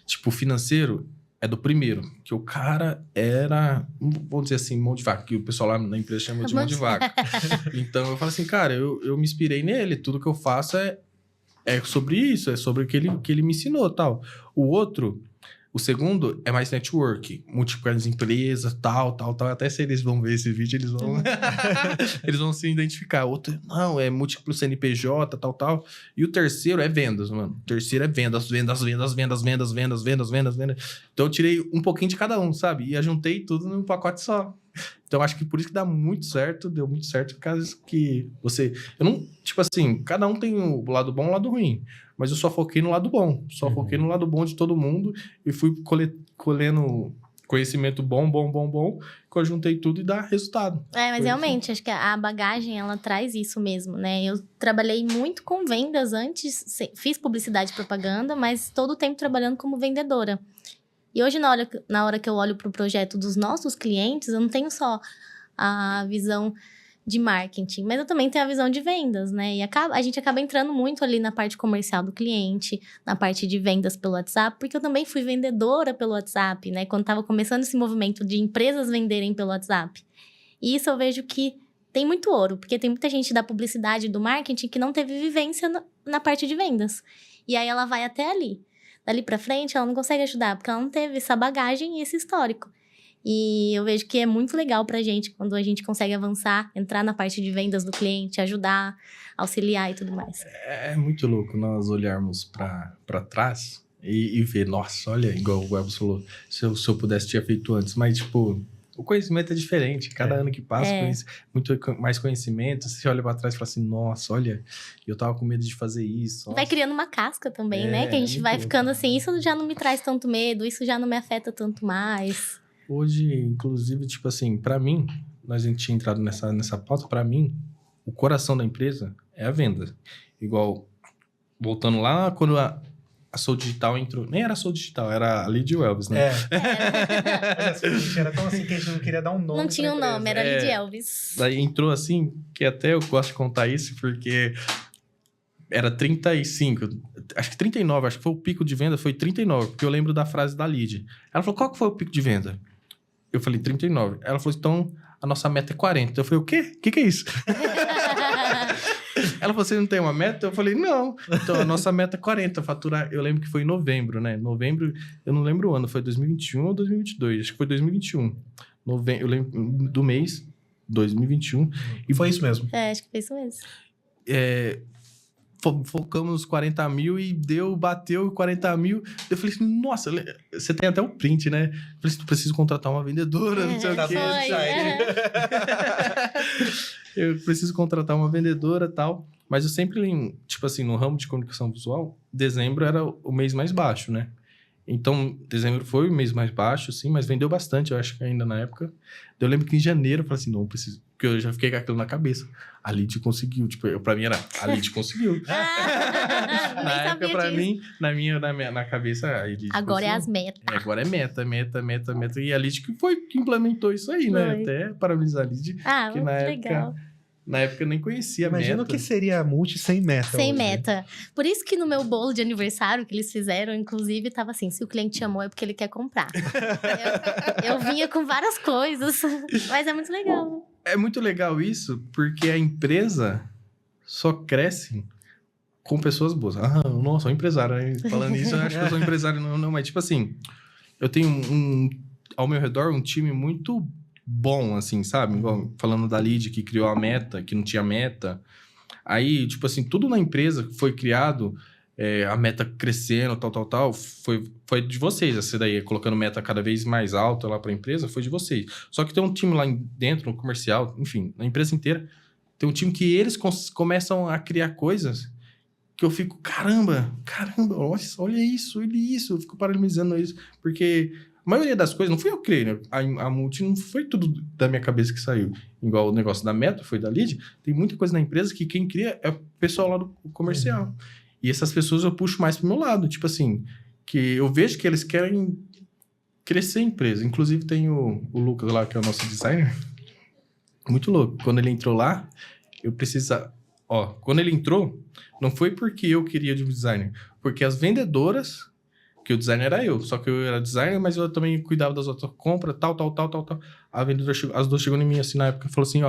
Tipo, financeiro... é do primeiro, que o cara era, vamos dizer assim, mão de vaca, que o pessoal lá na empresa chama de mão de vaca. Então, eu falo assim, cara, eu me inspirei nele, tudo que eu faço é sobre isso, é sobre o que ele me ensinou, tal. O outro, O segundo é mais network, multiplicar as empresas, tal. Até se eles vão ver esse vídeo, eles vão, eles vão se identificar. Outro, não, é múltiplo CNPJ, tal. E o terceiro é vendas, mano. O terceiro é vendas. Então eu tirei um pouquinho de cada um, sabe? E ajuntei tudo num pacote só. Então acho que por isso que dá muito certo, deu muito certo, por causa que você... Eu não... Tipo assim, cada um tem o lado bom e o lado ruim. Mas eu só foquei no lado bom. Só foquei no lado bom de todo mundo e fui colhendo conhecimento bom, que eu juntei tudo e dá resultado. Mas realmente, acho que a bagagem, ela traz isso mesmo, né? Eu trabalhei muito com vendas antes, fiz publicidade e propaganda, mas todo o tempo trabalhando como vendedora. E hoje, na hora que eu olho para o projeto dos nossos clientes, eu não tenho só a visão de marketing, mas eu também tenho a visão de vendas, né? E a gente acaba entrando muito ali na parte comercial do cliente, na parte de vendas pelo WhatsApp, porque eu também fui vendedora pelo WhatsApp, né? Quando estava começando esse movimento de empresas venderem pelo WhatsApp. E isso eu vejo que tem muito ouro, porque tem muita gente da publicidade e do marketing que não teve vivência na parte de vendas. E aí ela vai até ali. Dali pra frente, ela não consegue ajudar, porque ela não teve essa bagagem e esse histórico. E eu vejo que é muito legal pra gente quando a gente consegue avançar, entrar na parte de vendas do cliente, ajudar, auxiliar e tudo mais. É muito louco nós olharmos pra trás e ver, nossa, olha, igual o Elvis falou, se eu pudesse tinha feito antes, mas tipo, o conhecimento é diferente, cada ano que passa, muito mais conhecimento, você olha pra trás e fala assim, nossa, olha, eu tava com medo de fazer isso. Nossa. Vai criando uma casca também, né? Que a gente vai ficando assim, isso já não me traz tanto medo, isso já não me afeta tanto mais. Hoje, inclusive, tipo assim, pra mim, nós a gente tinha entrado nessa pauta, pra mim, o coração da empresa é a venda. Igual, voltando lá, quando a Soul Digital entrou, nem era a Soul Digital, era a Lead Elvis, né? Era tão assim que a gente não queria dar um nome. Não tinha um nome, era Lead Elvis. Daí entrou assim, que até eu gosto de contar isso, porque era 35, acho que 39, acho que foi o pico de venda, foi 39, porque eu lembro da frase da Lead. Ela falou, qual que foi o pico de venda? Eu falei, 39. Ela falou, então, a nossa meta é 40. Eu falei, o quê? O que é isso? Ela falou, você não tem uma meta? Eu falei, não. Então, a nossa meta é 40. Faturar, eu lembro que foi em novembro, né? Novembro, eu não lembro o ano, foi 2021 ou 2022? Acho que foi 2021. Eu lembro do mês, 2021. E foi isso mesmo. Acho que foi isso mesmo. Focamos nos 40 mil e bateu 40 mil. Eu falei assim, nossa, você tem até um print, né? Eu falei assim, preciso contratar uma vendedora, não sei o quê. Eu preciso contratar uma vendedora e tal. Mas eu sempre, tipo assim, no ramo de comunicação visual, dezembro era o mês mais baixo, né? Então, dezembro foi o mês mais baixo, sim, mas vendeu bastante, eu acho que ainda na época. Eu lembro que em janeiro eu falei assim, não, preciso... Porque eu já fiquei com aquilo na cabeça. A Lead conseguiu. Tipo, pra mim era, a Lead conseguiu. Na época, pra mim, na cabeça, a Lead agora conseguiu. É as metas. Agora é meta. E a Lead que implementou isso aí, né? Até parabenizar a Lead. Que na época... legal. Na época eu nem conhecia a meta. Imagina o que seria a multi sem meta. Sem meta. Por isso que no meu bolo de aniversário que eles fizeram, inclusive, tava assim, se o cliente chamou é porque ele quer comprar. eu vinha com várias coisas, mas é muito legal. É muito legal isso, porque a empresa só cresce com pessoas boas. Ah, nossa, sou empresário. Falando isso, eu acho que eu sou empresário. Não, mas tipo assim, eu tenho ao meu redor um time muito bom, assim, sabe? Igual, falando da Lead, que criou a meta, que não tinha meta. Aí, tipo assim, tudo na empresa foi criado, a meta crescendo, tal, foi de vocês. Essa daí, colocando meta cada vez mais alta lá pra empresa, foi de vocês. Só que tem um time lá dentro, no comercial, enfim, na empresa inteira, tem um time que eles começam a criar coisas que eu fico, caramba, olha isso. Eu fico parabenizando isso, porque... A maioria das coisas, não fui eu que criei, né? A multi não foi tudo da minha cabeça que saiu. Igual o negócio da meta, foi da Lead. Tem muita coisa na empresa que quem cria é o pessoal lá do comercial. E essas pessoas eu puxo mais pro meu lado. Tipo assim, que eu vejo que eles querem crescer a empresa. Inclusive tem o Lucas lá, que é o nosso designer. Muito louco. Quando ele entrou lá, eu precisava... quando ele entrou, não foi porque eu queria de um designer. Porque as vendedoras... Porque o designer era eu, só que eu era designer, mas eu também cuidava das outras compras, tal. A vendedora as duas chegou em mim assim na época e falou assim,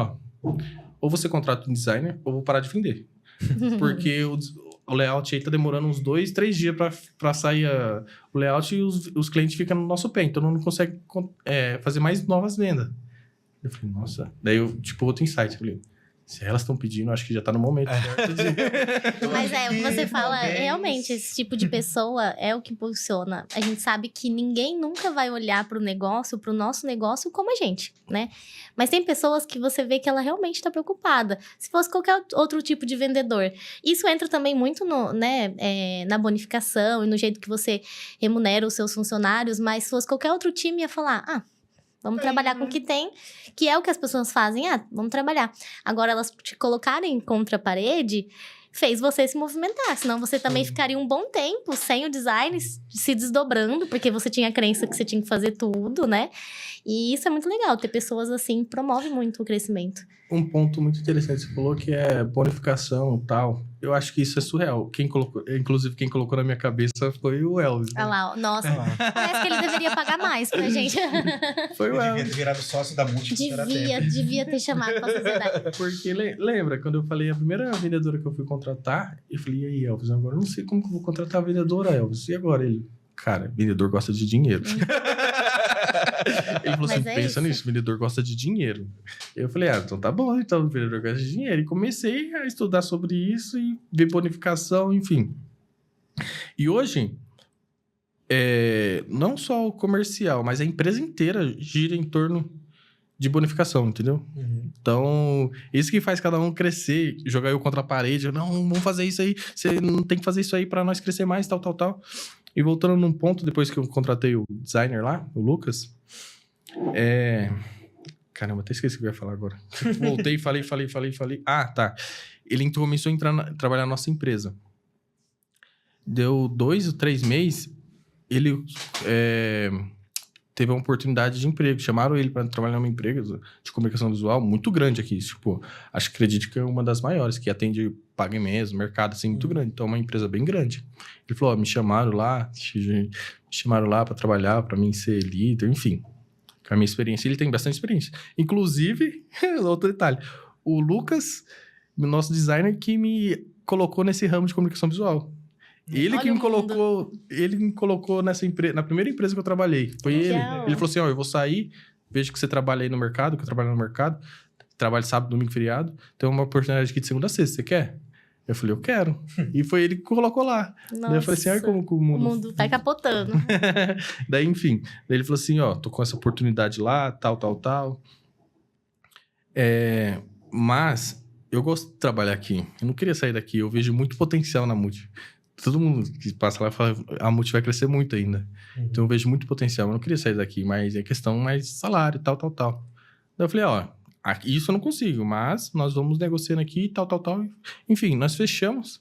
ou você contrata um designer, ou vou parar de vender. Porque o layout aí tá demorando uns 2, 3 dias pra sair o layout e os clientes ficam no nosso pé. Então, não consegue fazer mais novas vendas. Eu falei, nossa. Daí, outro insight. Eu falei, se elas estão pedindo, acho que já tá no momento certo de... Mas o que você fala, realmente, esse tipo de pessoa é o que impulsiona. A gente sabe que ninguém nunca vai olhar pro nosso negócio como a gente, né? Mas tem pessoas que você vê que ela realmente tá preocupada. Se fosse qualquer outro tipo de vendedor. Isso entra também muito na bonificação e no jeito que você remunera os seus funcionários, mas se fosse qualquer outro time, ia falar, vamos trabalhar com o que tem, que é o que as pessoas fazem. Vamos trabalhar. Agora, elas te colocarem contra a parede, fez você se movimentar. Senão, você também ficaria um bom tempo sem o design se desdobrando, porque você tinha a crença que você tinha que fazer tudo, né? E isso é muito legal. Ter pessoas assim promove muito o crescimento. Um ponto muito interessante que você falou, que é bonificação e tal. Eu acho que isso é surreal. Inclusive, quem colocou na minha cabeça foi o Elvis. Olha lá, nossa. Parece que ele deveria pagar mais pra gente. Foi o Elvis. Devia ter virado sócio da Multi. Devia ter chamado pra sociedade. Porque lembra, quando eu falei a primeira vendedora que eu fui contratar, eu falei, e aí, Elvis, agora eu não sei como que eu vou contratar a vendedora, Elvis. E agora? Ele, cara, vendedor gosta de dinheiro. Ele falou assim, pensa nisso, o vendedor gosta de dinheiro. Eu falei, então tá bom, então o vendedor gosta de dinheiro. E comecei a estudar sobre isso e ver bonificação, enfim. E hoje, não só o comercial, mas a empresa inteira gira em torno de bonificação, entendeu? Então, isso que faz cada um crescer, jogar eu contra a parede. Não, vamos fazer isso aí, você não tem que fazer isso aí pra nós crescer mais, tal. E voltando num ponto, depois que eu contratei o designer lá, o Lucas, caramba, até esqueci o que eu ia falar agora. Voltei, falei. Tá. Ele começou a trabalhar na nossa empresa. Deu 2 ou 3 meses, ele teve uma oportunidade de emprego. Chamaram ele para trabalhar numa empresa de comunicação visual muito grande aqui. Tipo, acho que acredito que é uma das maiores, que atende pagamentos, mercado, assim, muito grande. Então, é uma empresa bem grande. Ele falou, me chamaram lá para trabalhar, para mim ser líder, enfim. Com a minha experiência, ele tem bastante experiência. Inclusive, outro detalhe, o Lucas, nosso designer, que me colocou nesse ramo de comunicação visual. Ele que me colocou nessa empresa, na primeira empresa que eu trabalhei. Foi ele. Ele falou assim, eu vou sair, vejo que você trabalha aí no mercado, que eu trabalho no mercado, trabalho sábado, domingo, feriado, tem uma oportunidade aqui de segunda a sexta, você quer? Eu falei, eu quero. E foi ele que colocou lá. Nossa, daí eu falei assim, olha como o mundo tá capotando. Daí, enfim, daí ele falou assim, tô com essa oportunidade lá, tal. Mas eu gosto de trabalhar aqui. Eu não queria sair daqui. Eu vejo muito potencial na Multi. Todo mundo que passa lá fala, a Multi vai crescer muito ainda. Então eu vejo muito potencial. Eu não queria sair daqui, mas é questão mais salário, tal. Daí eu falei, isso eu não consigo, mas nós vamos negociando aqui, tal. Enfim, nós fechamos.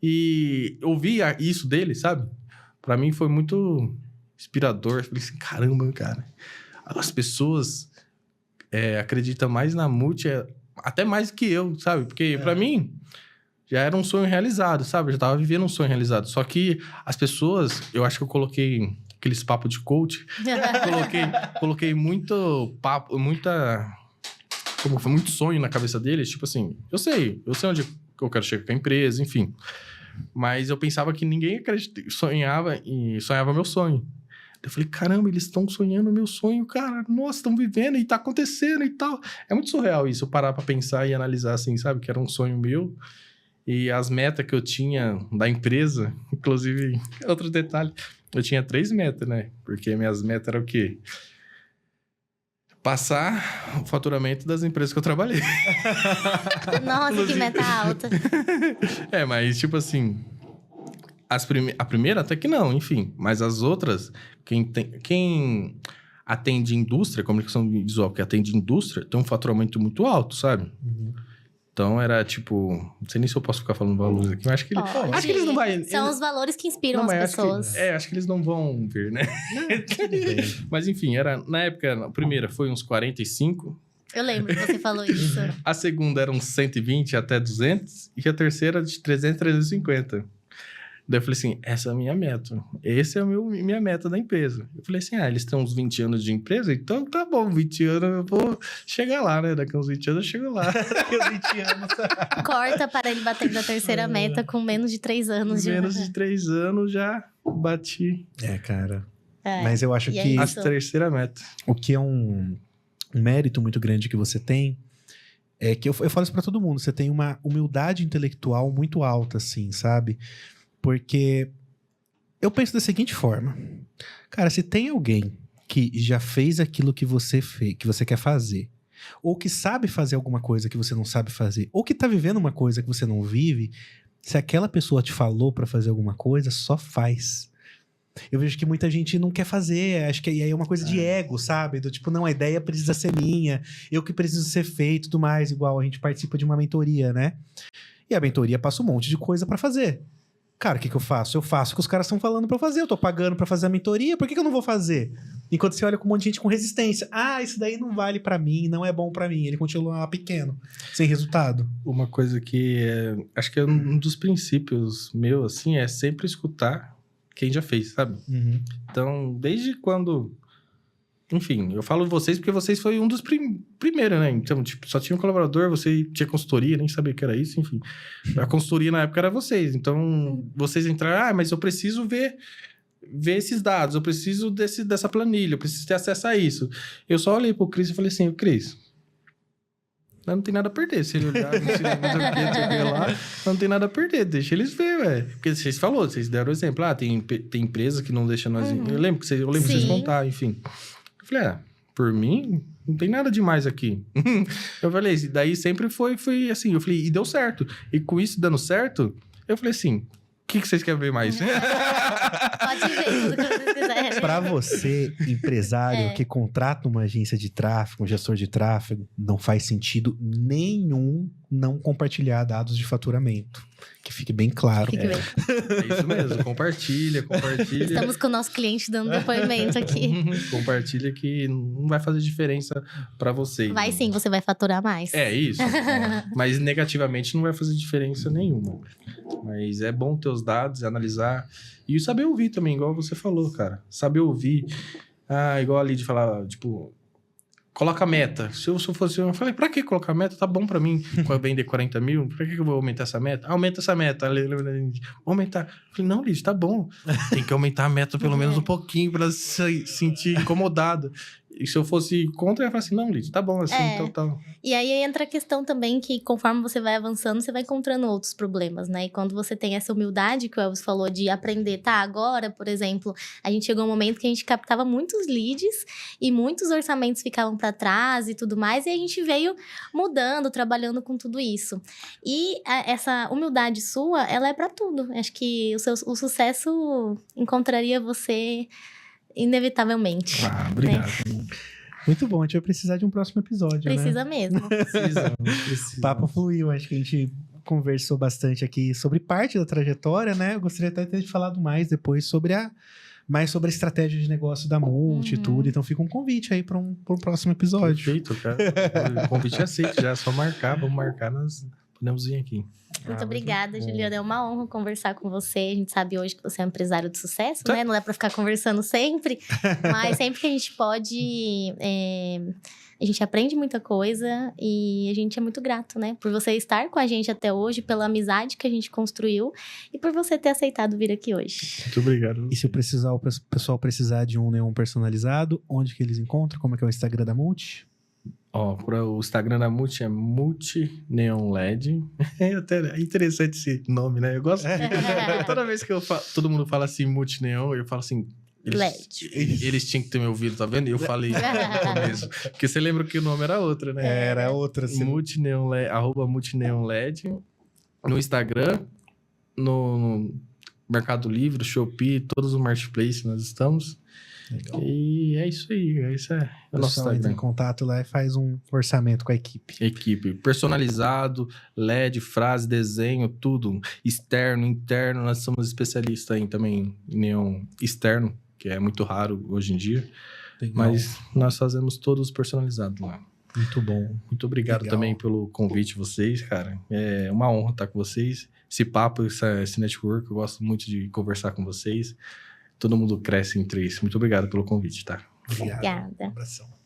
E eu vi isso dele, sabe? Pra mim foi muito inspirador. Eu falei assim, caramba, cara. As pessoas acreditam mais na Multi, até mais que eu, sabe? Porque pra mim já era um sonho realizado, sabe? Eu já tava vivendo um sonho realizado. Só que as pessoas, eu acho que eu coloquei aqueles papos de coach. coloquei muito papo, muito sonho na cabeça deles. Tipo assim, eu sei onde eu quero chegar com a empresa, enfim. Mas eu pensava que ninguém sonhava meu sonho. Eu falei, caramba, eles estão sonhando o meu sonho, cara. Nossa, estão vivendo e tá acontecendo e tal. É muito surreal isso, eu parar pra pensar e analisar assim, sabe? Que era um sonho meu. E as metas que eu tinha da empresa, inclusive, outro detalhe, eu tinha 3 metas, né? Porque minhas metas eram o quê? Passar o faturamento das empresas que eu trabalhei. Nossa, que meta alta. Mas tipo assim, a primeira até que não, enfim. Mas as outras, quem atende indústria, comunicação visual que atende indústria, tem um faturamento muito alto, sabe? Então era tipo, não sei nem se eu posso ficar falando valores aqui, mas acho que eles não vão. São os valores que inspiram as pessoas. Acho que eles não vão ver, né? Mas enfim, na época, a primeira foi uns 45. Eu lembro que você falou isso. A segunda era uns 120 até 200 e a terceira de 300 a 350. Daí eu falei assim, essa é a minha meta. Essa é a minha meta da empresa. Eu falei assim, eles têm uns 20 anos de empresa, então tá bom, 20 anos eu vou chegar lá, né? Daqui uns 20 anos eu chego lá. Daqui uns 20 anos. Corta para ele bater da terceira meta com menos de 3 anos. Menos de 3 anos já bati Cara. É. Mas eu acho E é que a isso. terceira meta. o que é um mérito muito grande que você tem é que eu falo isso pra todo mundo, você tem uma humildade intelectual muito alta, assim, sabe? Porque eu penso da seguinte forma. Cara, se tem alguém que já fez aquilo que você fez, que você quer fazer, ou que sabe fazer alguma coisa que você não sabe fazer, ou que tá vivendo uma coisa que você não vive, se aquela pessoa te falou pra fazer alguma coisa, só faz. Eu vejo que muita gente não quer fazer, acho que aí é uma coisa de ego, sabe? Do tipo, não, a ideia precisa ser minha, eu que preciso ser feito e tudo mais, igual a gente participa de uma mentoria, né? E a mentoria passa um monte de coisa pra fazer. Cara, o que eu faço? Eu faço o que os caras estão falando pra eu fazer, eu tô pagando pra fazer a mentoria, por que eu não vou fazer? Enquanto você olha com um monte de gente com resistência. Ah, isso daí não vale pra mim, não é bom pra mim. Ele continua lá pequeno, sem resultado. Uma coisa que acho que é um dos princípios meu, assim, é sempre escutar quem já fez, sabe? Uhum. Então, desde quando... Enfim, eu falo vocês porque vocês foi um dos primeiros, né? Então, tipo, só tinha um colaborador, você tinha consultoria, nem sabia que era isso, enfim. A consultoria na época era vocês. Então, vocês entraram, mas eu preciso ver esses dados, eu preciso dessa planilha, eu preciso ter acesso a isso. Eu só olhei pro Cris e falei assim, Cris, não tem nada a perder. Se ele olhar, não sei o que lá, não tem nada a perder. Deixa eles ver, velho. Porque vocês falaram, vocês deram o exemplo. Ah, tem empresa que não deixa nós... Eu lembro que vocês contaram, enfim. Eu falei, por mim, não tem nada demais aqui. Eu falei, daí sempre foi assim. Eu falei, e deu certo. E com isso dando certo, eu falei assim, o que vocês querem ver mais? Pode ver tudo que vocês quiserem. Pra você, empresário que contrata uma agência de tráfego, um gestor de tráfego, não faz sentido nenhum não compartilhar dados de faturamento. Que fique bem claro. Fique bem. É isso mesmo, compartilha. Estamos com o nosso cliente dando depoimento aqui. Compartilha que não vai fazer diferença pra vocês. Vai sim, você vai faturar mais. É isso. Mas negativamente não vai fazer diferença nenhuma. Mas é bom ter os dados, analisar. E saber ouvir também, igual você falou, cara. Saber ouvir. Igual ali de falar, tipo... Coloca meta. Se eu fosse... Eu falei, pra que colocar meta? Tá bom pra mim. Quando vender 40 mil, pra que eu vou aumentar essa meta? Aumenta essa meta. Aumentar. Eu falei, não, Liz, tá bom. Tem que aumentar a meta pelo menos um pouquinho pra se sentir incomodado. E se eu fosse contra, eu ia falar assim, não, Liz, tá bom assim, então tá. E aí entra a questão também que conforme você vai avançando, você vai encontrando outros problemas, né? E quando você tem essa humildade que o Elvis falou de aprender, tá? Agora, por exemplo, a gente chegou um momento que a gente captava muitos leads e muitos orçamentos ficavam para trás e tudo mais, e a gente veio mudando, trabalhando com tudo isso. E essa humildade sua, ela é para tudo. Acho que o sucesso encontraria você inevitavelmente. Obrigado. Né? Muito bom, a gente vai precisar de um próximo episódio, Precisa né? mesmo. Precisa. O papo fluiu, acho que a gente conversou bastante aqui sobre parte da trajetória, né? Eu gostaria até de ter falado mais depois sobre a estratégia de negócio da Multi e tudo. Então fica um convite aí para um próximo episódio. Perfeito, cara. O convite é aceito, já é só marcar, vamos marcar, nós podemos vir aqui. Muito obrigada, Juliana. É uma honra conversar com você. A gente sabe hoje que você é um empresário de sucesso, né? Não dá pra ficar conversando sempre. Mas sempre que a gente pode, a gente aprende muita coisa. E a gente é muito grato, né? Por você estar com a gente até hoje, pela amizade que a gente construiu. E por você ter aceitado vir aqui hoje. Muito obrigado. E se o pessoal precisar de um neon personalizado, onde que eles encontram? Como é que é o Instagram da Multi? O Instagram da Multi é multineonled. É interessante esse nome, né? Eu gosto. Toda vez que todo mundo fala assim, multineon, eu falo assim... Eles tinham que ter me ouvido, tá vendo? E eu falei no começo. Porque você lembra que o nome era outro, né? Era outra. Multineonled, @multineonled. No Instagram, no Mercado Livre, Shopee, todos os marketplaces nós estamos. Legal. E é isso aí. Isso é o nosso Instagram. Entra em contato lá e faz um orçamento com a equipe. Equipe. Personalizado, LED, frase, desenho, tudo. Externo, interno. Nós somos especialistas em também em neon externo, que é muito raro hoje em dia. Legal. Mas nós fazemos todos personalizados lá. Muito bom. Muito obrigado também pelo convite de vocês, cara. É uma honra estar com vocês. esse papo, esse network. Eu gosto muito de conversar com vocês. Todo mundo cresce entre isso. Muito obrigado pelo convite, tá? Obrigado. Obrigada. Um abração.